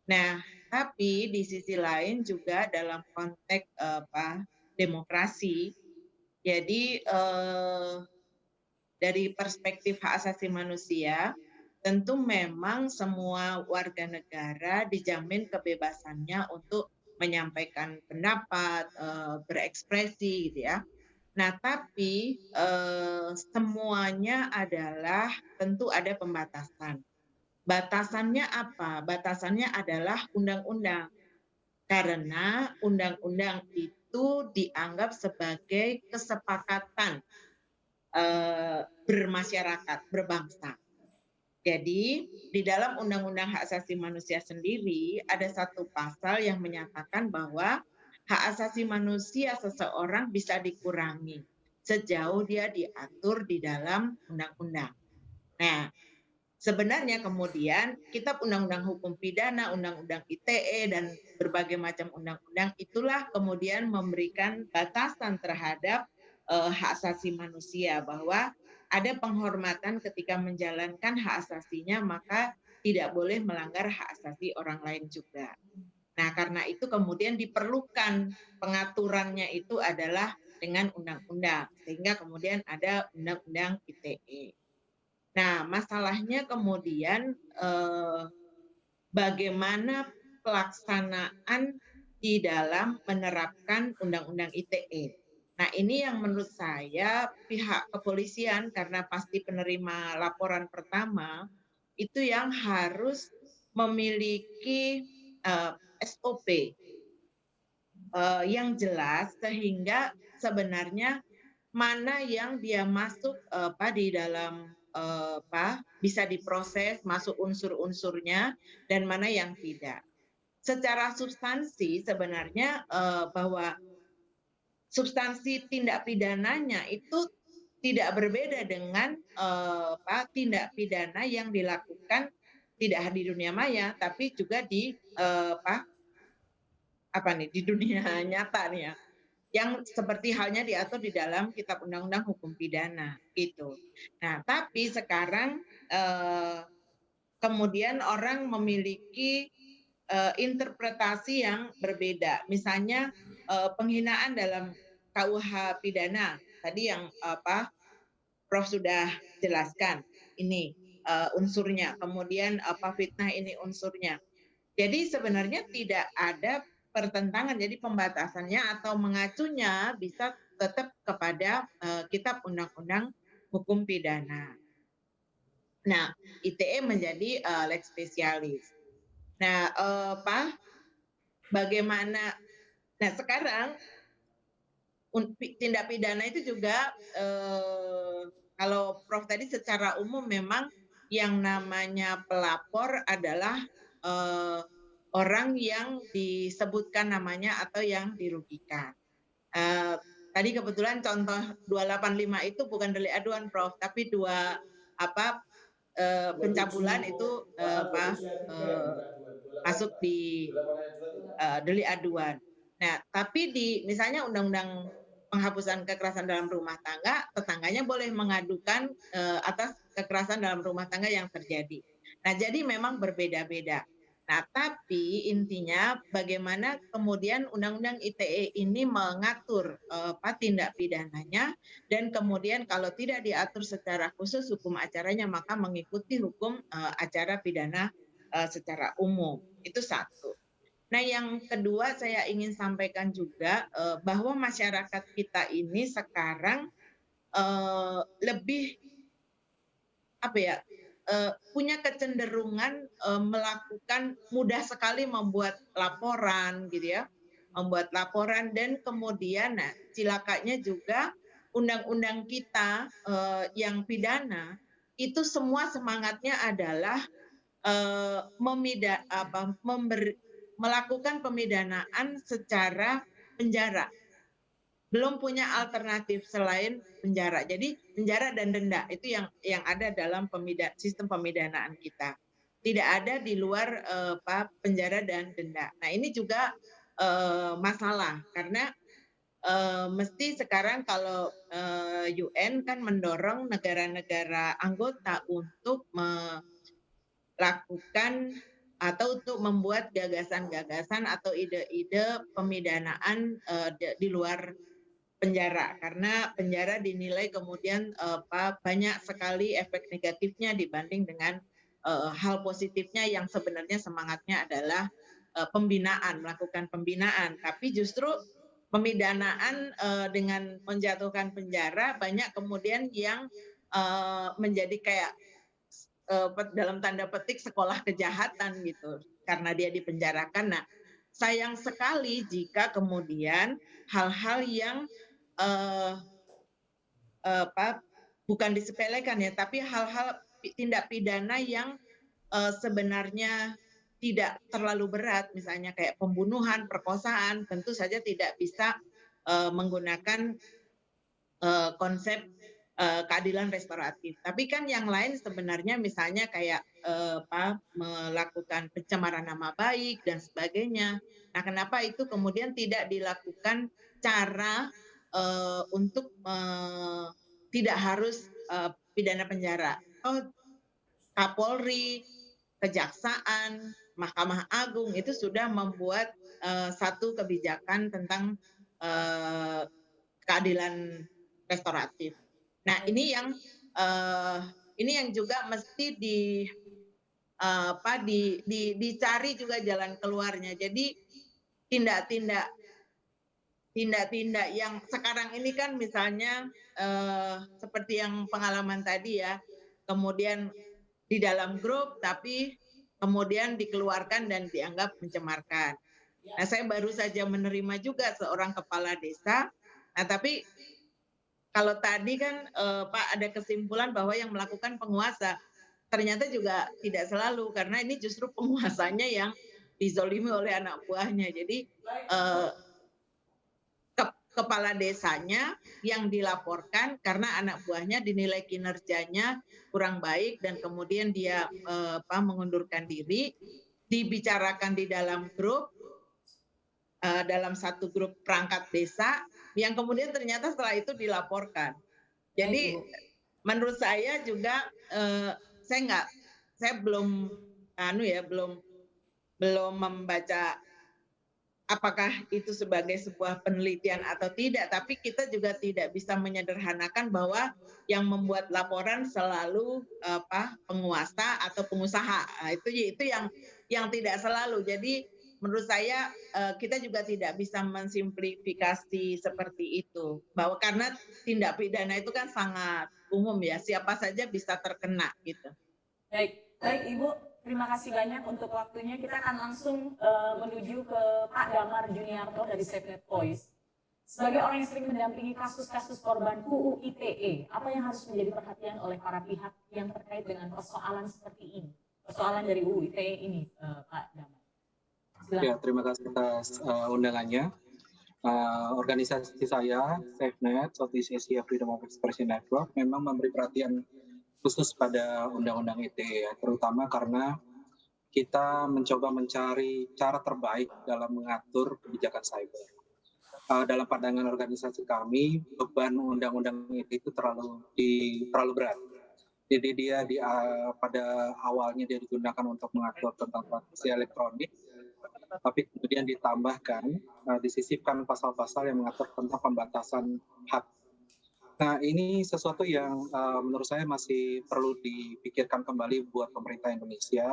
Nah, tapi di sisi lain juga dalam konteks demokrasi, jadi dari perspektif hak asasi manusia, tentu memang semua warga negara dijamin kebebasannya untuk menyampaikan pendapat, berekspresi gitu ya. Nah, tapi semuanya adalah tentu ada pembatasan. Batasannya apa? Batasannya adalah undang-undang. Karena undang-undang itu dianggap sebagai kesepakatan bermasyarakat, berbangsa. Jadi di dalam Undang-Undang Hak Asasi Manusia sendiri ada satu pasal yang menyatakan bahwa hak asasi manusia seseorang bisa dikurangi sejauh dia diatur di dalam undang-undang. Nah, sebenarnya kemudian Kitab Undang-Undang Hukum Pidana, Undang-Undang ITE, dan berbagai macam undang-undang itulah kemudian memberikan batasan terhadap hak asasi manusia, bahwa ada penghormatan ketika menjalankan hak asasinya, maka tidak boleh melanggar hak asasi orang lain juga. Nah, karena itu kemudian diperlukan pengaturannya itu adalah dengan undang-undang, sehingga kemudian ada Undang-Undang ITE. Nah, masalahnya kemudian bagaimana pelaksanaan di dalam menerapkan Undang-Undang ITE. Nah, ini yang menurut saya pihak kepolisian, karena pasti penerima laporan pertama, itu yang harus memiliki SOP yang jelas, sehingga sebenarnya mana yang dia masuk di dalam bisa diproses, masuk unsur-unsurnya, dan mana yang tidak. Secara substansi sebenarnya bahwa substansi tindak pidananya itu tidak berbeda dengan tindak pidana yang dilakukan tidak di dunia maya, tapi juga di di dunia nyata nih ya, yang seperti halnya diatur di dalam Kitab Undang-Undang Hukum Pidana gitu. Nah, tapi sekarang kemudian orang memiliki interpretasi yang berbeda. Misalnya penghinaan dalam KUH pidana tadi yang Prof sudah jelaskan ini unsurnya, kemudian fitnah ini unsurnya. Jadi sebenarnya tidak ada pertentangan, jadi pembatasannya atau mengacunya bisa tetap kepada Kitab Undang-Undang Hukum Pidana. Nah, ITE menjadi lex specialis. Nah, bagaimana? Nah, sekarang tindak pidana itu juga kalau Prof tadi secara umum memang yang namanya pelapor adalah orang yang disebutkan namanya atau yang dirugikan. Tadi kebetulan contoh 285 itu bukan delik aduan, Prof, tapi pencabulan itu masuk di delik aduan. Nah, tapi misalnya Undang-Undang Penghapusan Kekerasan dalam Rumah Tangga, tetangganya boleh mengadukan atas kekerasan dalam rumah tangga yang terjadi. Nah, jadi memang berbeda-beda. Nah, tapi intinya bagaimana kemudian Undang-Undang ITE ini mengatur tindak pidananya, dan kemudian kalau tidak diatur secara khusus hukum acaranya, maka mengikuti hukum acara pidana secara umum. Itu satu. Nah, yang kedua saya ingin sampaikan juga bahwa masyarakat kita ini sekarang lebih punya kecenderungan melakukan, mudah sekali membuat laporan gitu ya, membuat laporan, dan kemudian cilakanya juga undang-undang kita yang pidana itu semua semangatnya adalah melakukan pemidanaan secara penjara. Belum punya alternatif selain penjara. Jadi penjara dan denda itu yang ada dalam sistem pemidanaan kita. Tidak ada di luar penjara dan denda. Nah, ini juga masalah karena mesti sekarang kalau UN kan mendorong negara-negara anggota untuk melakukan atau untuk membuat gagasan-gagasan atau ide-ide pemidanaan di luar penjara karena penjara dinilai kemudian banyak sekali efek negatifnya dibanding dengan hal positifnya yang sebenarnya semangatnya adalah pembinaan, melakukan pembinaan, tapi justru pemidanaan dengan menjatuhkan penjara banyak kemudian yang menjadi kayak dalam tanda petik sekolah kejahatan gitu karena dia dipenjarakan. Nah, sayang sekali jika kemudian hal-hal yang bukan disepelekan ya, tapi hal-hal tindak pidana yang sebenarnya tidak terlalu berat, misalnya kayak pembunuhan, perkosaan, tentu saja tidak bisa menggunakan konsep keadilan restoratif. Tapi kan yang lain sebenarnya misalnya kayak melakukan pencemaran nama baik dan sebagainya. Nah, kenapa itu kemudian tidak dilakukan cara untuk tidak harus pidana penjara? Kapolri, Kejaksaan, Mahkamah Agung itu sudah membuat satu kebijakan tentang keadilan restoratif. Nah, ini yang juga mesti dicari juga jalan keluarnya. Jadi tindak-tindak yang sekarang ini kan misalnya seperti yang pengalaman tadi ya, kemudian di dalam grup tapi kemudian dikeluarkan dan dianggap mencemarkan. Nah, saya baru saja menerima juga seorang kepala desa. Nah, tapi kalau tadi kan Pak ada kesimpulan bahwa yang melakukan penguasa, ternyata juga tidak selalu karena ini justru penguasanya yang dizolimi oleh anak buahnya. Jadi kepala desanya yang dilaporkan karena anak buahnya dinilai kinerjanya kurang baik dan kemudian dia mengundurkan diri, dibicarakan di dalam grup, dalam satu grup perangkat desa, yang kemudian ternyata setelah itu dilaporkan. Jadi menurut saya juga saya belum membaca apakah itu sebagai sebuah penelitian atau tidak, tapi kita juga tidak bisa menyederhanakan bahwa yang membuat laporan selalu penguasa atau pengusaha. Nah, itu yang tidak selalu. Jadi menurut saya kita juga tidak bisa mensimplifikasi seperti itu, bahwa karena tindak pidana itu kan sangat umum ya, siapa saja bisa terkena gitu. Baik Ibu. Terima kasih banyak untuk waktunya. Kita akan langsung menuju ke Pak Damar Juniarto dari SafeNet Voice. Sebagai orang yang sering mendampingi kasus-kasus korban UU ITE, apa yang harus menjadi perhatian oleh para pihak yang terkait dengan persoalan seperti ini? Persoalan dari UU ITE ini, Pak Damar. Silakan. Ya, terima kasih atas undangannya. Organisasi saya, SafeNet, Southeast Asia Freedom of Expression Network, memang memberi perhatian khusus pada Undang-Undang ITE, terutama karena kita mencoba mencari cara terbaik dalam mengatur kebijakan cyber. Dalam pandangan organisasi kami, beban Undang-Undang ITE itu terlalu berat. Jadi dia pada awalnya dia digunakan untuk mengatur tentang transaksi elektronik, tapi kemudian ditambahkan, disisipkan pasal-pasal yang mengatur tentang pembatasan hak. Nah, ini sesuatu yang menurut saya masih perlu dipikirkan kembali buat pemerintah Indonesia.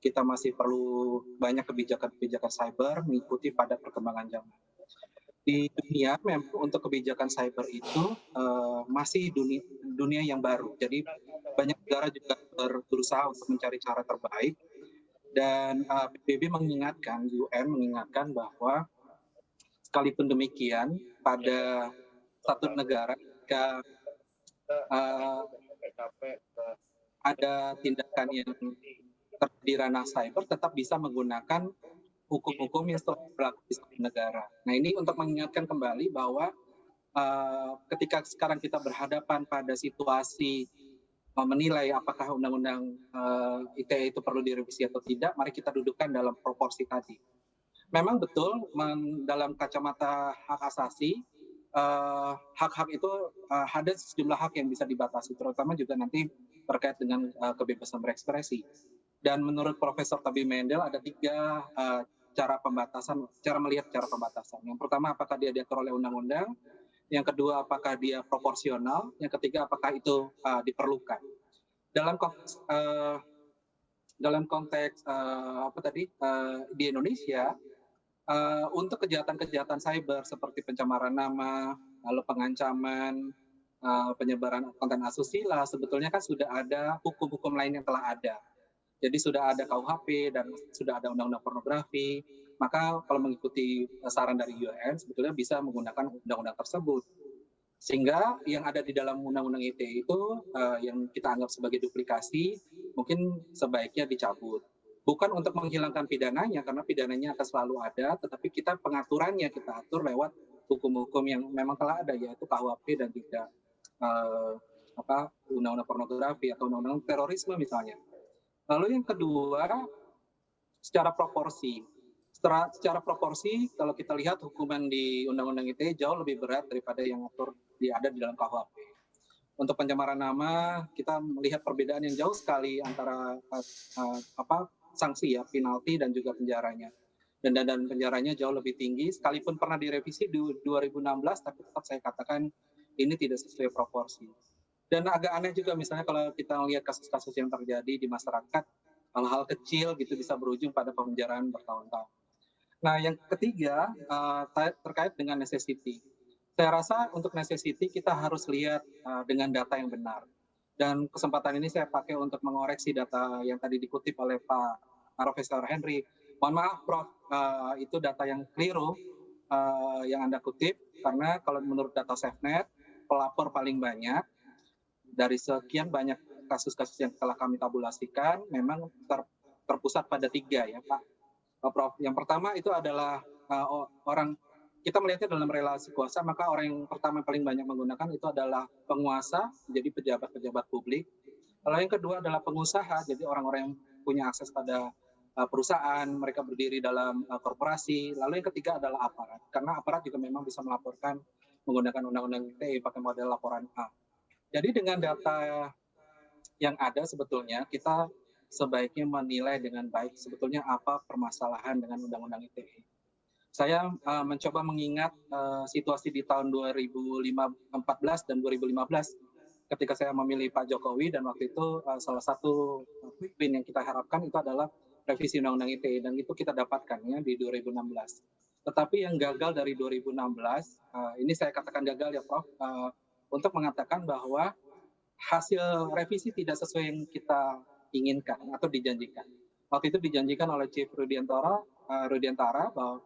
Kita masih perlu banyak kebijakan-kebijakan cyber mengikuti pada perkembangan zaman. Di dunia memang untuk kebijakan cyber itu masih dunia yang baru. Jadi banyak negara juga berusaha untuk mencari cara terbaik. Dan PBB mengingatkan, UN mengingatkan bahwa sekalipun demikian pada satu negara jika ada tindakan yang di ranah cyber tetap bisa menggunakan hukum-hukum yang telah berlaku di satu negara. Nah, ini untuk mengingatkan kembali bahwa ketika sekarang kita berhadapan pada situasi menilai apakah undang-undang ITE itu perlu direvisi atau tidak, mari kita dudukkan dalam proporsi tadi. memang betul dalam kacamata hak asasi, hak-hak itu ada sejumlah hak yang bisa dibatasi, terutama juga nanti terkait dengan kebebasan berekspresi. Dan menurut Profesor Tabi Mendel ada 3 cara pembatasan, cara melihat cara pembatasan. Yang pertama, apakah dia diatur oleh undang-undang? Yang kedua, apakah dia proporsional? Yang ketiga, apakah itu diperlukan? Dalam konteks di Indonesia, untuk kejahatan-kejahatan cyber seperti pencemaran nama, lalu pengancaman, penyebaran konten asusila, sebetulnya kan sudah ada hukum-hukum lain yang telah ada. Jadi sudah ada KUHP dan sudah ada undang-undang pornografi. Maka kalau mengikuti saran dari UN, sebetulnya bisa menggunakan undang-undang tersebut. Sehingga yang ada di dalam undang-undang ITE itu yang kita anggap sebagai duplikasi, mungkin sebaiknya dicabut. Bukan untuk menghilangkan pidananya, karena pidananya akan selalu ada, tetapi kita pengaturannya kita atur lewat hukum-hukum yang memang telah ada, yaitu KUHP dan juga undang-undang pornografi atau undang-undang terorisme misalnya. Lalu yang kedua, secara proporsi. Secara proporsi, kalau kita lihat hukuman di Undang-Undang ITE jauh lebih berat daripada yang ada di dalam KUHP. Untuk pencemaran nama, kita melihat perbedaan yang jauh sekali antara sanksi ya, penalti dan juga penjaranya. Dan penjaranya jauh lebih tinggi, sekalipun pernah direvisi di 2016, tapi tetap saya katakan ini tidak sesuai proporsi. Dan agak aneh juga misalnya kalau kita melihat kasus-kasus yang terjadi di masyarakat, hal-hal kecil gitu bisa berujung pada pembicaraan bertahun-tahun. Nah, yang ketiga terkait dengan necessity. Saya rasa untuk necessity kita harus lihat dengan data yang benar. Dan kesempatan ini saya pakai untuk mengoreksi data yang tadi dikutip oleh Pak Profesor Henry. Mohon maaf Prof, itu data yang keliru yang Anda kutip, karena kalau menurut data SafeNet, pelapor paling banyak dari sekian banyak kasus-kasus yang telah kami tabulasikan, memang terpusat pada 3 ya Pak Prof. Yang pertama itu adalah orang, kita melihatnya dalam relasi kuasa, maka orang yang pertama paling banyak menggunakan itu adalah penguasa, jadi pejabat-pejabat publik. Lalu yang kedua adalah pengusaha, jadi orang-orang yang punya akses pada perusahaan, mereka berdiri dalam korporasi. Lalu yang ketiga adalah aparat, karena aparat juga memang bisa melaporkan menggunakan undang-undang ITE pakai model laporan A. Jadi dengan data yang ada sebetulnya kita sebaiknya menilai dengan baik sebetulnya apa permasalahan dengan undang-undang ITE. Saya mencoba mengingat situasi di tahun 2014 dan 2015 ketika saya memilih Pak Jokowi, dan waktu itu salah satu poin yang kita harapkan itu adalah revisi undang-undang ITE, dan itu kita dapatkannya di 2016. Tetapi yang gagal dari 2016, ini saya katakan gagal ya Prof, untuk mengatakan bahwa hasil revisi tidak sesuai yang kita inginkan atau dijanjikan. Waktu itu dijanjikan oleh Chief Rudiantara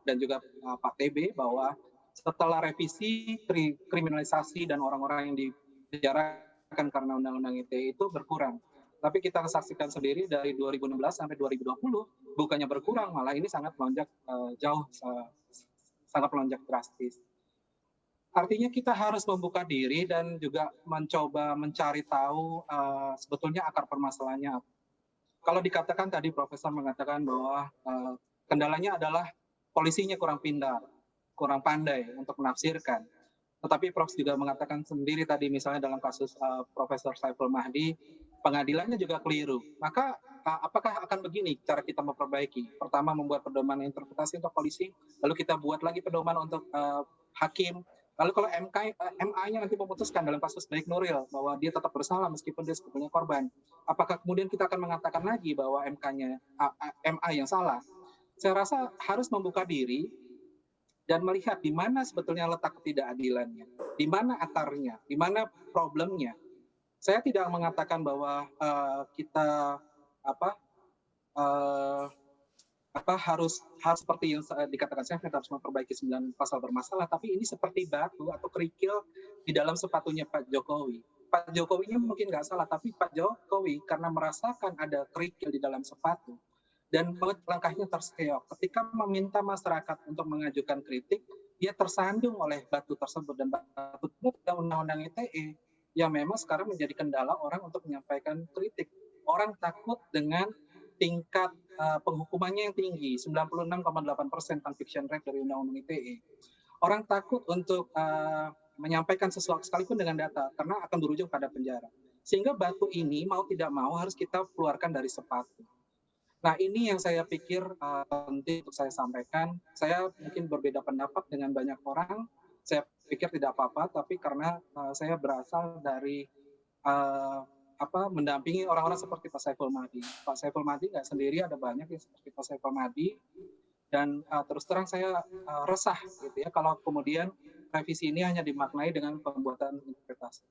dan juga Pak TB bahwa setelah revisi kriminalisasi dan orang-orang yang dipenjarakan karena undang-undang ITE itu berkurang. Tapi kita saksikan sendiri dari 2016 sampai 2020 bukannya berkurang, malah ini sangat melonjak sangat melonjak drastis. Artinya kita harus membuka diri dan juga mencoba mencari tahu sebetulnya akar permasalahannya. Kalau dikatakan tadi Profesor mengatakan bahwa kendalanya adalah polisinya kurang pintar, kurang pandai untuk menafsirkan. Tetapi Prof juga mengatakan sendiri tadi misalnya dalam kasus Profesor Saiful Mahdi, pengadilannya juga keliru. Maka apakah akan begini cara kita memperbaiki? Pertama membuat pedoman interpretasi untuk polisi, lalu kita buat lagi pedoman untuk hakim. Lalu kalau MA-nya nanti memutuskan dalam kasus Baik Nuril bahwa dia tetap bersalah meskipun dia sebetulnya korban, apakah kemudian kita akan mengatakan lagi bahwa MA yang salah? Saya rasa harus membuka diri dan melihat di mana sebetulnya letak ketidakadilannya, di mana akarnya, di mana problemnya. Saya tidak mengatakan bahwa kita harus seperti yang dikatakan saya harus memperbaiki 9 pasal bermasalah, tapi ini seperti batu atau kerikil di dalam sepatunya Pak Jokowi. Pak Jokowinya mungkin nggak salah, tapi Pak Jokowi karena merasakan ada kerikil di dalam sepatu dan langkahnya terseok. Ketika meminta masyarakat untuk mengajukan kritik, dia tersandung oleh batu tersebut, dan batu tersebut undang-undang ITE yang memang sekarang menjadi kendala orang untuk menyampaikan kritik. Orang takut dengan tingkat penghukumannya yang tinggi, 96,8% conviction rate dari Undang-Undang ITE. Orang takut untuk menyampaikan sesuatu sekalipun dengan data karena akan berujung pada penjara. Sehingga batu ini mau tidak mau harus kita keluarkan dari sepatu. Nah, ini yang saya pikir penting untuk saya sampaikan. Saya mungkin berbeda pendapat dengan banyak orang. Saya pikir tidak apa-apa, tapi karena saya berasal dari mendampingi orang-orang seperti Pak Saiful Mahdi. Pak Saiful Mahdi nggak sendiri, ada banyak yang seperti Pak Saiful Mahdi. Dan terus terang saya resah gitu ya kalau kemudian revisi ini hanya dimaknai dengan pembuatan interpretasi.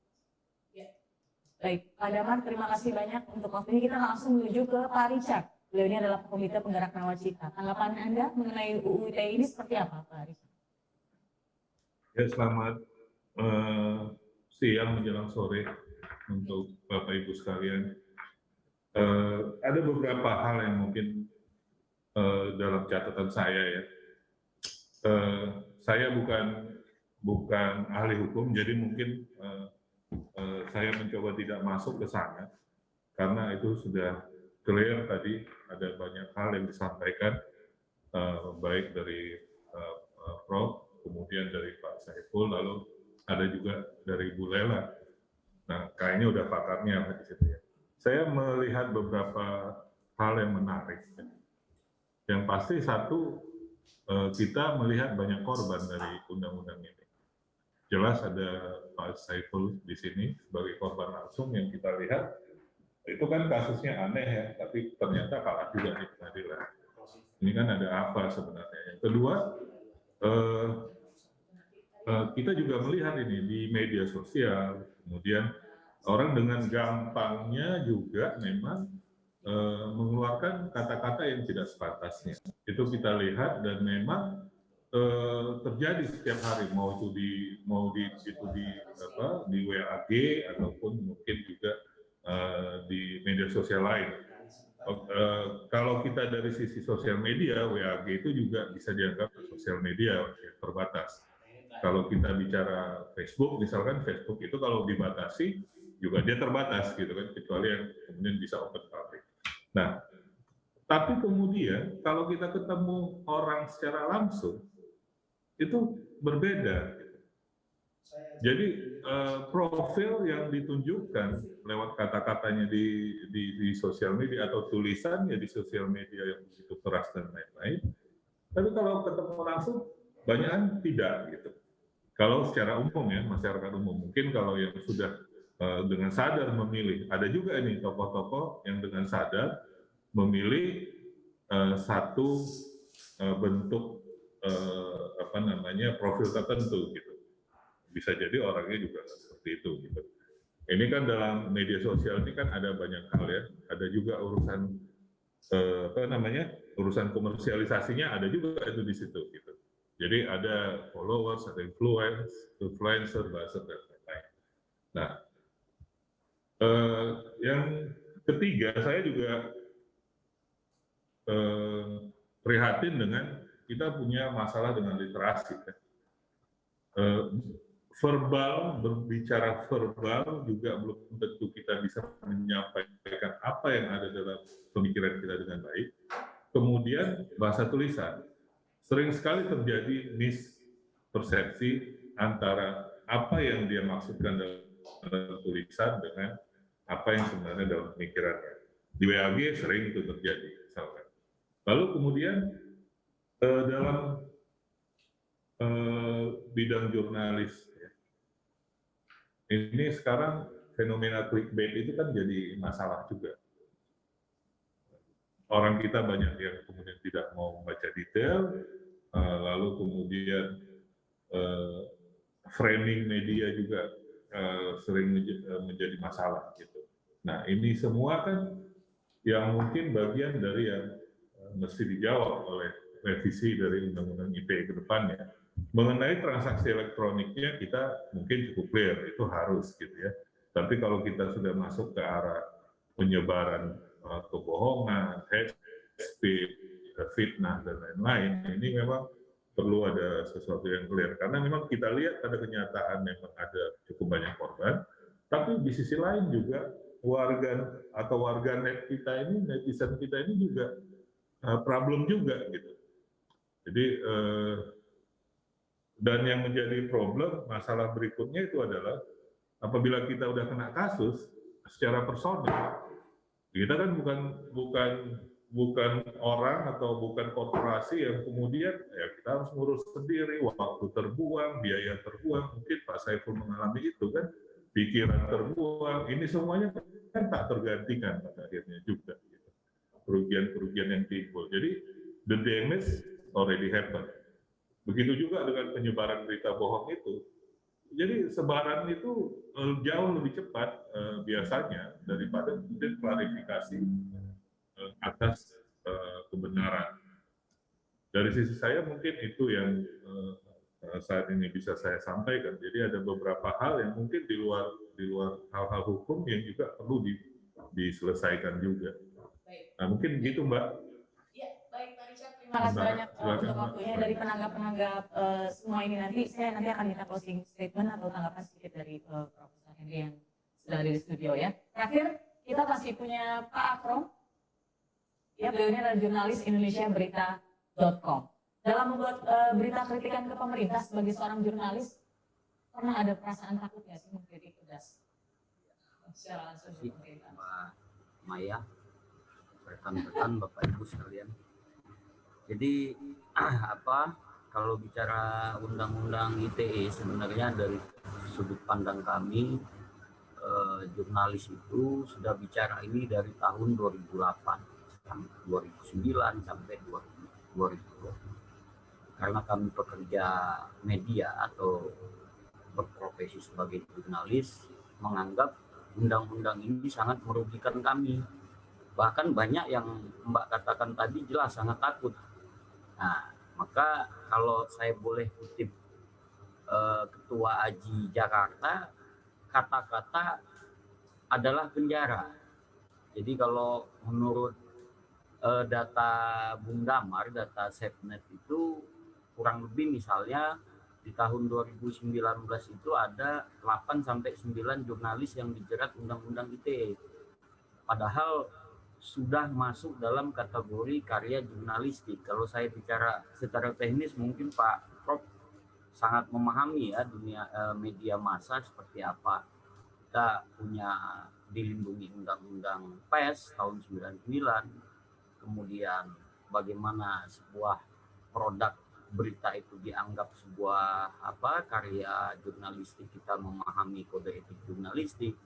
Baik, Pak Damar, terima kasih banyak untuk waktu ini. Kita langsung menuju ke Pak Richard. Beliau ini adalah Komite Penggerak Nawacita. Tanggapan Anda mengenai UU ITE ini seperti apa, Pak Richard? Ya, selamat siang menjelang sore untuk Bapak Ibu sekalian. Ada beberapa hal yang mungkin dalam catatan saya ya. Saya bukan ahli hukum, jadi mungkin saya mencoba tidak masuk ke sana karena itu sudah clear tadi, ada banyak hal yang disampaikan baik dari Prof, kemudian dari Pak Saiful, lalu ada juga dari Bu Lela. Nah, kayaknya udah pakarnya di situ ya. Saya melihat beberapa hal yang menarik. Yang pasti satu, kita melihat banyak korban dari undang-undang ini. Jelas ada Pak Saiful di sini sebagai korban langsung yang kita lihat. Itu kan kasusnya aneh ya, tapi ternyata kalah juga di pengadilan. Ini kan ada apa sebenarnya. Yang kedua, kita juga melihat ini di media sosial, kemudian orang dengan gampangnya juga memang mengeluarkan kata-kata yang tidak sepantasnya. Itu kita lihat dan memang terjadi setiap hari, mau itu di WAG ataupun mungkin juga di media sosial lain. Kalau kita dari sisi sosial media, WAG itu juga bisa dianggap sosial media terbatas. Kalau kita bicara Facebook, misalkan Facebook itu kalau dibatasi juga dia terbatas gitu kan, kecuali yang kemudian bisa open public. Nah, tapi kemudian kalau kita ketemu orang secara langsung itu berbeda. Jadi profil yang ditunjukkan lewat kata-katanya di sosial media atau tulisannya di sosial media yang begitu keras dan lain-lain. Tapi kalau ketemu langsung banyakan tidak gitu. Kalau secara umum ya, masyarakat umum, mungkin kalau yang sudah dengan sadar memilih, ada juga ini tokoh-tokoh yang dengan sadar memilih satu bentuk profil tertentu gitu. Bisa jadi orangnya juga seperti itu gitu. Ini kan dalam media sosial ini kan ada banyak hal ya, ada juga urusan urusan komersialisasinya ada juga itu di situ gitu. Jadi ada followers, ada influencer, buzzer dan lain-lain. Nah, yang ketiga saya juga prihatin dengan kita punya masalah dengan literasi. Berbicara verbal juga belum tentu kita bisa menyampaikan apa yang ada dalam pemikiran kita dengan baik. Kemudian bahasa tulisan. Sering sekali terjadi mispersepsi antara apa yang dia maksudkan dalam tulisan dengan apa yang sebenarnya dalam pemikirannya. Di WAG sering itu terjadi, misalkan. Lalu kemudian dalam bidang jurnalis, ya, ini sekarang fenomena clickbait itu kan jadi masalah juga. Orang kita banyak yang kemudian tidak mau membaca detail, lalu kemudian framing media juga sering menjadi masalah gitu. Nah, ini semua kan yang mungkin bagian dari yang mesti dijawab oleh revisi dari Undang-Undang ITE ke depannya. Mengenai transaksi elektroniknya kita mungkin cukup clear, itu harus gitu ya. Tapi kalau kita sudah masuk ke arah penyebaran kebohongan, hate speech, fitnah dan lain-lain, ini memang perlu ada sesuatu yang clear. Karena memang kita lihat pada kenyataan memang ada cukup banyak korban, tapi di sisi lain juga warganet kita ini, netizen kita ini juga problem juga gitu. Jadi dan yang menjadi problem, masalah berikutnya itu adalah apabila kita udah kena kasus secara personal, kita kan bukan orang atau bukan korporasi yang kemudian ya kita harus ngurus sendiri, waktu terbuang, biaya terbuang. Mungkin Pak Saiful mengalami itu kan, pikiran terbuang. Ini semuanya kan tak tergantikan pada akhirnya juga. Gitu. Kerugian-kerugian yang timbul. Jadi the damage already happened. Begitu juga dengan penyebaran berita bohong itu. Jadi sebaran itu jauh lebih cepat biasanya daripada kemudian klarifikasi atas kebenaran. Dari sisi saya mungkin itu yang saat ini bisa saya sampaikan. Jadi ada beberapa hal yang mungkin di luar hal-hal hukum yang juga perlu diselesaikan juga. Nah mungkin begitu Mbak. Ya, baik Pak Richard, terima kasih banyak untuk waktunya dari penanggap-penanggap semua ini. Saya nanti akan minta closing statement atau tanggapan sedikit dari Profesor Henry yang sudah ada di studio ya. Terakhir, kita masih punya Pak Akrom. Ya, beliau ini adalah jurnalis Indonesia Berita.com. Dalam membuat berita kritikan ke pemerintah sebagai seorang jurnalis, pernah ada perasaan takut nggak sih mengkritik pedas secara langsung ke pemerintah? Mbak Maya, rekan-rekan, Bapak Ibu sekalian. Jadi kalau bicara undang-undang ITE sebenarnya dari sudut pandang kami jurnalis itu sudah bicara ini dari tahun 2008. 2009 sampai 2020 karena kami pekerja media atau berprofesi sebagai jurnalis menganggap undang-undang ini sangat merugikan kami, bahkan banyak yang Mbak katakan tadi jelas sangat takut. Nah maka kalau saya boleh kutip Ketua AJI Jakarta, kata-kata adalah penjara. Jadi kalau menurut data Bung Damar, data SafeNet itu kurang lebih misalnya di tahun 2019 itu ada 8-9 jurnalis yang dijerat undang-undang ITE. Padahal sudah masuk dalam kategori karya jurnalistik. Kalau saya bicara secara teknis mungkin Pak Prof sangat memahami ya dunia media massa seperti apa. Kita punya dilindungi undang-undang PES tahun 99. Kemudian bagaimana sebuah produk berita itu dianggap sebuah karya jurnalistik, kita memahami kode etik jurnalistik.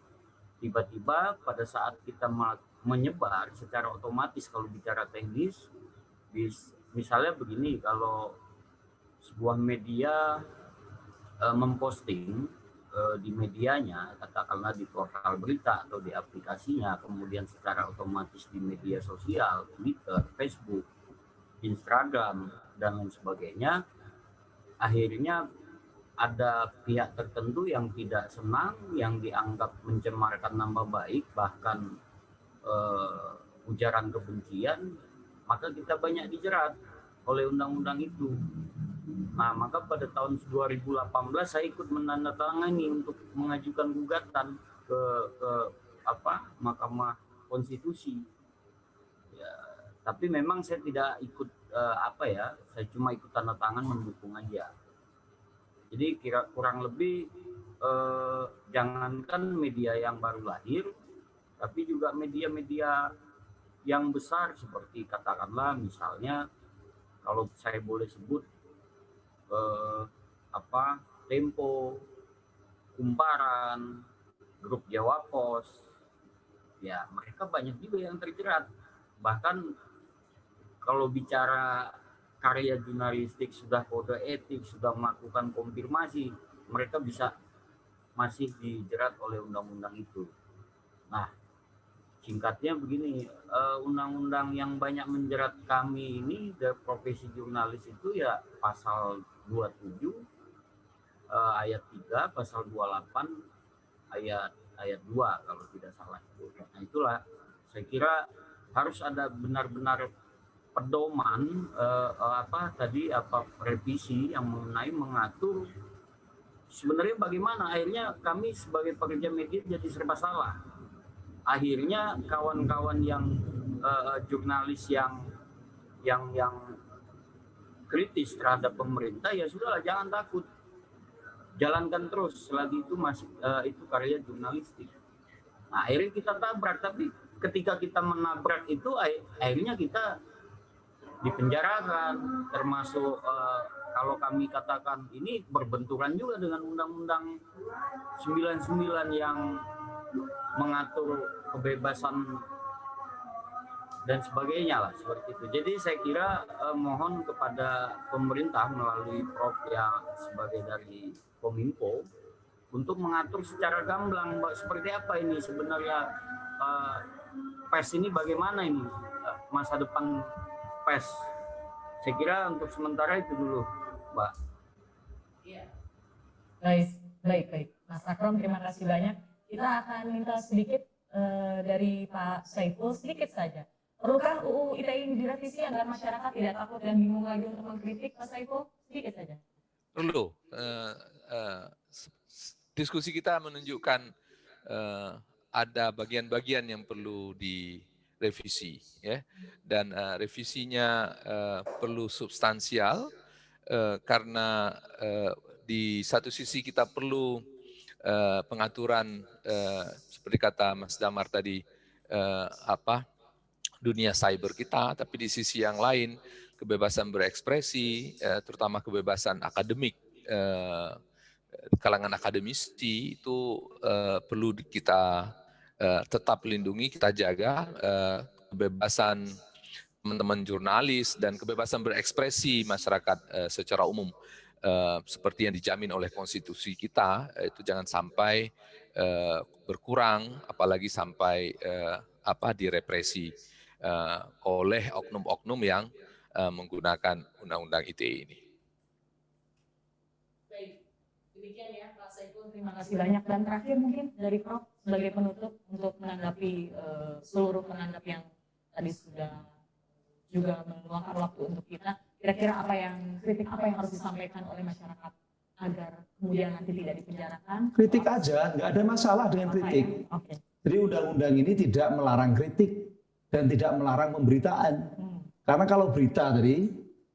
Tiba-tiba pada saat kita menyebar secara otomatis, kalau bicara teknis, misalnya begini, kalau sebuah media memposting di medianya, katakanlah di portal berita atau di aplikasinya, kemudian secara otomatis di media sosial, Twitter, Facebook, Instagram, dan lain sebagainya, akhirnya ada pihak tertentu yang tidak senang, yang dianggap mencemarkan nama baik, bahkan ujaran kebencian, maka kita banyak dijerat oleh undang-undang itu. Nah, maka pada tahun 2018 saya ikut menandatangani untuk mengajukan gugatan ke Mahkamah Konstitusi. Ya, tapi memang saya tidak ikut saya cuma ikut tanda tangan mendukung aja. Jadi kurang lebih jangankan media yang baru lahir, tapi juga media-media yang besar seperti katakanlah misalnya kalau saya boleh sebut Tempo, Kumparan, Grup Jawa Pos, ya mereka banyak juga yang terjerat. Bahkan kalau bicara karya jurnalistik sudah kode etik, sudah melakukan konfirmasi, mereka bisa masih dijerat oleh undang-undang itu. Nah, singkatnya begini, undang-undang yang banyak menjerat kami ini dari profesi jurnalis itu ya pasal 27 ayat 3, pasal 28 ayat 2 kalau tidak salah. Nah, itulah saya kira harus ada benar-benar pedoman revisi yang mengatur sebenarnya bagaimana akhirnya kami sebagai pekerja media jadi serba salah. akhirnya kawan-kawan yang jurnalis yang kritis terhadap pemerintah, ya sudahlah, jangan takut, jalankan terus selagi itu masih itu karya jurnalistik. Nah, akhirnya kita tabrak, tapi ketika kita menabrak itu akhirnya kita dipenjarakan, termasuk kalau kami katakan ini berbenturan juga dengan Undang-Undang 99 yang mengatur kebebasan dan sebagainya lah, seperti itu. Jadi saya kira mohon kepada pemerintah melalui Prof yang sebagai dari Kominfo untuk mengatur secara gamblang seperti apa ini sebenarnya pers ini, bagaimana ini masa depan pers. Saya kira untuk sementara itu dulu, Mbak. Iya. Baik. Mas Akrom, terima kasih banyak. Kita akan minta sedikit dari Pak Saiful, sedikit saja. Perlukah UU ITE ini direvisi agar masyarakat tidak takut dan bingung lagi untuk mengkritik, Pak Saiful? Sedikit saja. Perlu. Diskusi kita menunjukkan ada bagian-bagian yang perlu direvisi, ya, dan revisinya perlu substansial karena di satu sisi kita perlu pengaturan seperti kata Mas Damar tadi, dunia cyber kita, tapi di sisi yang lain kebebasan berekspresi, terutama kebebasan akademik, kalangan akademisi itu perlu kita tetap lindungi, kita jaga, kebebasan teman-teman jurnalis dan kebebasan berekspresi masyarakat secara umum seperti yang dijamin oleh konstitusi kita, itu jangan sampai berkurang, apalagi sampai direpresi oleh oknum-oknum yang menggunakan Undang-Undang ITE ini. Baik, demikian ya Pak Saiful, terima kasih banyak. Dan terakhir mungkin dari Prof sebagai penutup untuk menanggapi seluruh penanggap yang tadi sudah juga meluangkan waktu untuk kita, kira-kira kritik apa yang harus disampaikan oleh masyarakat agar kemudian nanti tidak dipenjarakan? Kritik aja, nggak ada masalah dengan kritik. Oke. Jadi undang-undang ini tidak melarang kritik dan tidak melarang pemberitaan. Karena kalau berita tadi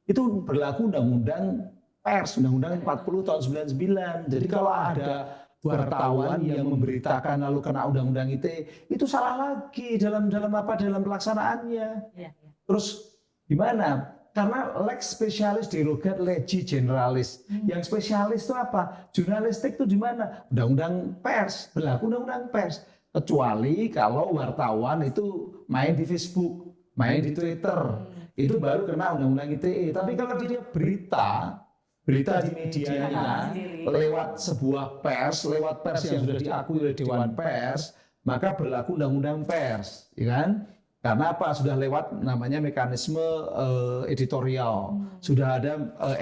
itu berlaku undang-undang pers, undang-undang 40 tahun 99. Jadi kalau ada wartawan yang memberitakan lalu kena undang-undang ITE, itu salah lagi dalam pelaksanaannya. Terus gimana? Karena lex specialis derogat legi generalis. Yang spesialis itu apa? Jurnalistik itu di mana? Undang-undang pers, berlaku undang-undang pers. Kecuali kalau wartawan itu main di Facebook, main di Twitter, itu baru kena undang-undang ITE. Tapi kalau dia berita di medianya lewat sebuah pers, lewat pers yang sudah diakui oleh Dewan Pers, maka berlaku undang-undang pers, ya kan? Karena apa? Sudah lewat namanya mekanisme editorial, sudah ada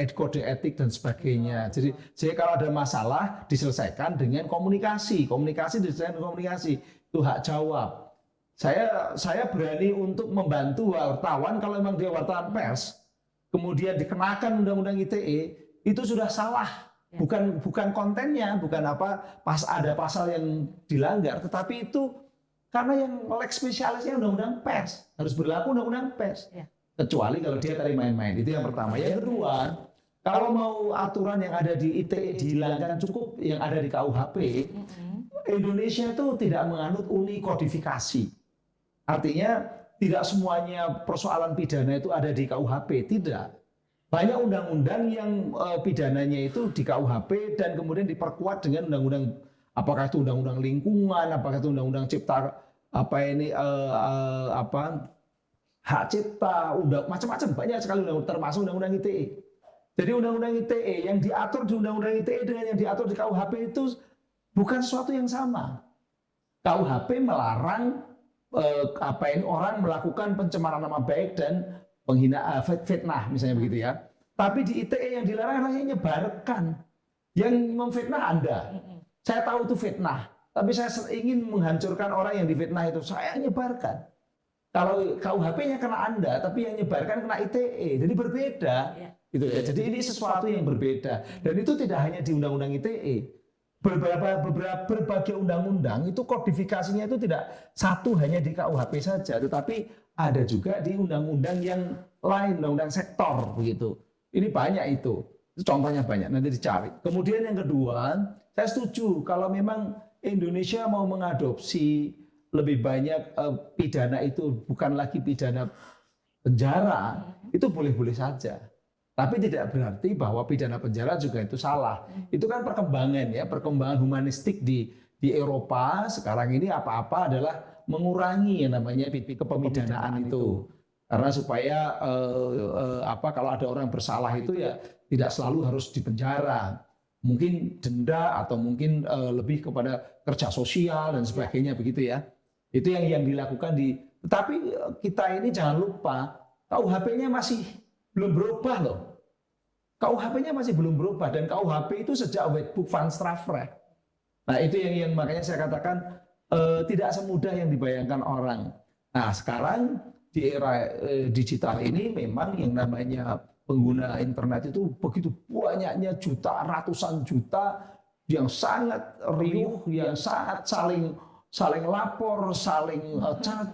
kode etik dan sebagainya. Jadi kalau ada masalah diselesaikan dengan komunikasi diselesaikan dengan komunikasi, itu hak jawab. Saya berani untuk membantu wartawan kalau memang dia wartawan pers, kemudian dikenakan undang-undang ITE, itu sudah salah. Bukan kontennya, bukan pas ada pasal yang dilanggar, tetapi itu karena yang lex spesialisnya undang-undang pers, harus berlaku undang-undang pers. Kecuali kalau dia tadi main-main, itu yang pertama. Yang kedua, kalau mau aturan yang ada di ITE dihilangkan, cukup yang ada di KUHP. Indonesia itu tidak menganut unikodifikasi. Artinya tidak semuanya persoalan pidana itu ada di KUHP, tidak. Banyak undang-undang yang pidananya itu di KUHP dan kemudian diperkuat dengan undang-undang, apakah itu undang-undang lingkungan, apakah itu undang-undang cipta, hak cipta, macam-macam, banyak sekali undang-undang, termasuk undang-undang ITE. Jadi undang-undang ITE yang diatur di undang-undang ITE dengan yang diatur di KUHP itu bukan sesuatu yang sama. KUHP melarang orang melakukan pencemaran nama baik dan penghinaan, fitnah misalnya begitu ya. Tapi di ITE yang dilarang adalah yang menyebarkan. Yang memfitnah Anda. Saya tahu itu fitnah, tapi saya ingin menghancurkan orang yang difitnah itu. Saya nyebarkan. Kalau KUHP-nya kena Anda, tapi yang nyebarkan kena ITE. Jadi berbeda. Gitu ya. Jadi ini sesuatu yang berbeda. Dan itu tidak hanya di Undang-Undang ITE. berbagai undang-undang itu kodifikasinya itu tidak satu hanya di KUHP saja, tetapi ada juga di undang-undang yang lain, undang-undang sektor begitu. Ini banyak itu contohnya banyak, nanti dicari. Kemudian yang kedua, saya setuju kalau memang Indonesia mau mengadopsi lebih banyak pidana itu bukan lagi pidana penjara, itu boleh-boleh saja. Tapi tidak berarti bahwa pidana penjara juga itu salah. Itu kan perkembangan ya, perkembangan humanistik di Eropa sekarang ini apa-apa adalah mengurangi yang namanya kepemidanaan itu. Karena supaya kalau ada orang bersalah itu ya tidak selalu harus dipenjara. Mungkin denda atau mungkin lebih kepada kerja sosial dan sebagainya begitu ya. Itu yang dilakukan tetapi kita ini jangan lupa KUHP-nya masih belum berubah loh. KUHP-nya masih belum berubah dan KUHP itu sejak Wetboek van Strafrecht. Nah itu yang makanya saya katakan tidak semudah yang dibayangkan orang. Nah sekarang di era digital ini memang yang namanya pengguna internet itu begitu banyaknya ratusan juta yang sangat riuh, yang sangat saling lapor, saling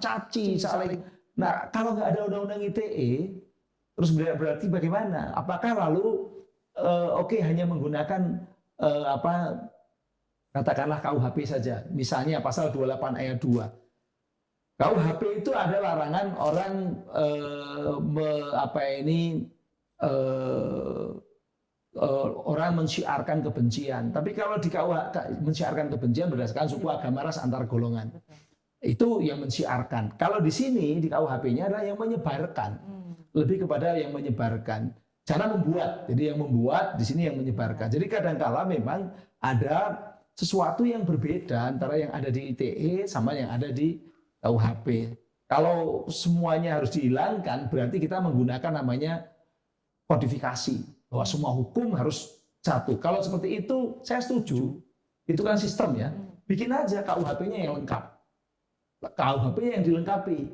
caci, saling. Nah, kalau nggak ada undang-undang ITE, terus berarti bagaimana? Apakah lalu hanya menggunakan katakanlah KUHP saja, misalnya pasal 28 ayat 2. KUHP itu ada larangan orang orang mensyiarkan kebencian. Tapi kalau di KUHP mensyiarkan kebencian berdasarkan suku, agama, ras, antar golongan. Itu yang mensyiarkan. Kalau di sini di KUHP-nya adalah yang menyebarkan. Lebih kepada yang menyebarkan. Cara membuat. Jadi yang membuat di sini yang menyebarkan. Jadi kadang-kala memang ada sesuatu yang berbeda antara yang ada di ITE sama yang ada di KUHP. Kalau semuanya harus dihilangkan, berarti kita menggunakan namanya kodifikasi. Bahwa semua hukum harus satu. Kalau seperti itu, saya setuju. Itu kan sistem ya. Bikin aja KUHP-nya yang lengkap. KUHP-nya yang dilengkapi.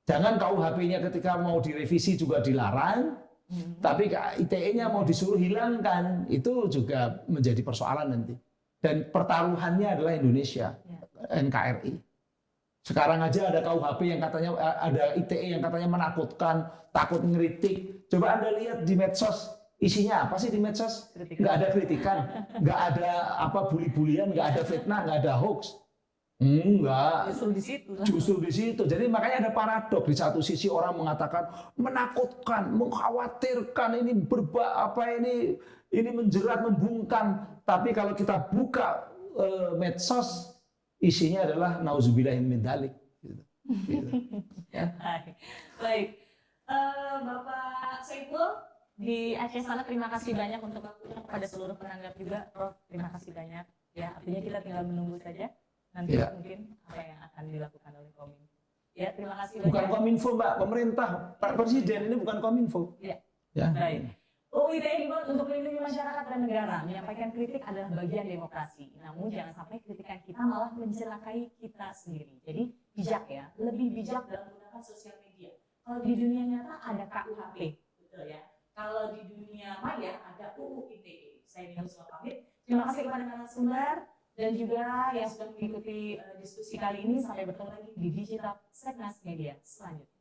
Jangan KUHP-nya ketika mau direvisi juga dilarang, tapi ITE-nya mau disuruh hilangkan. Itu juga menjadi persoalan nanti. Dan pertaruhannya adalah Indonesia, NKRI. Sekarang aja ada KUHP yang katanya, ada ITE yang katanya menakutkan, takut ngeritik. Coba Anda lihat di medsos, isinya apa sih di medsos? Nggak ada kritikan, nggak ada bully-bulian, nggak ada fitnah, nggak ada hoax. Enggak. Justru di situ. Jadi makanya ada paradok. Di satu sisi orang mengatakan menakutkan, mengkhawatirkan, ini menjerat, membungkam. Tapi kalau kita buka medsos, isinya adalah nauzubillahi min dzalik. Gitu. Ya. Baik. Bapak Saiful di Aceh sana, terima kasih banyak untuk waktunya, kepada seluruh penanggap juga. Prof, terima kasih banyak. Ya, artinya kita tinggal menunggu saja nanti mungkin apa yang akan dilakukan oleh Kominfo. Ya, terima kasih banyak. Bukan Kominfo, Mbak, pemerintah, Pak Presiden, ini bukan Kominfo. Ya. Ya. Baik. UU ITE dibuat untuk melindungi masyarakat dan negara. Menyampaikan kritik adalah bagian demokrasi. Namun jangan sampai kritikan kita malah mencelakai kita sendiri. Jadi bijak ya, lebih bijak dalam menggunakan sosial media. Kalau di dunia nyata ada KUHP, betul ya. Kalau di dunia maya ada UU ITE. Saya Nina Husma pamit. Terima kasih kepada narasumber dan juga yang sudah mengikuti diskusi kali ini. Sampai bertemu lagi di Digital Seknas Media selanjutnya.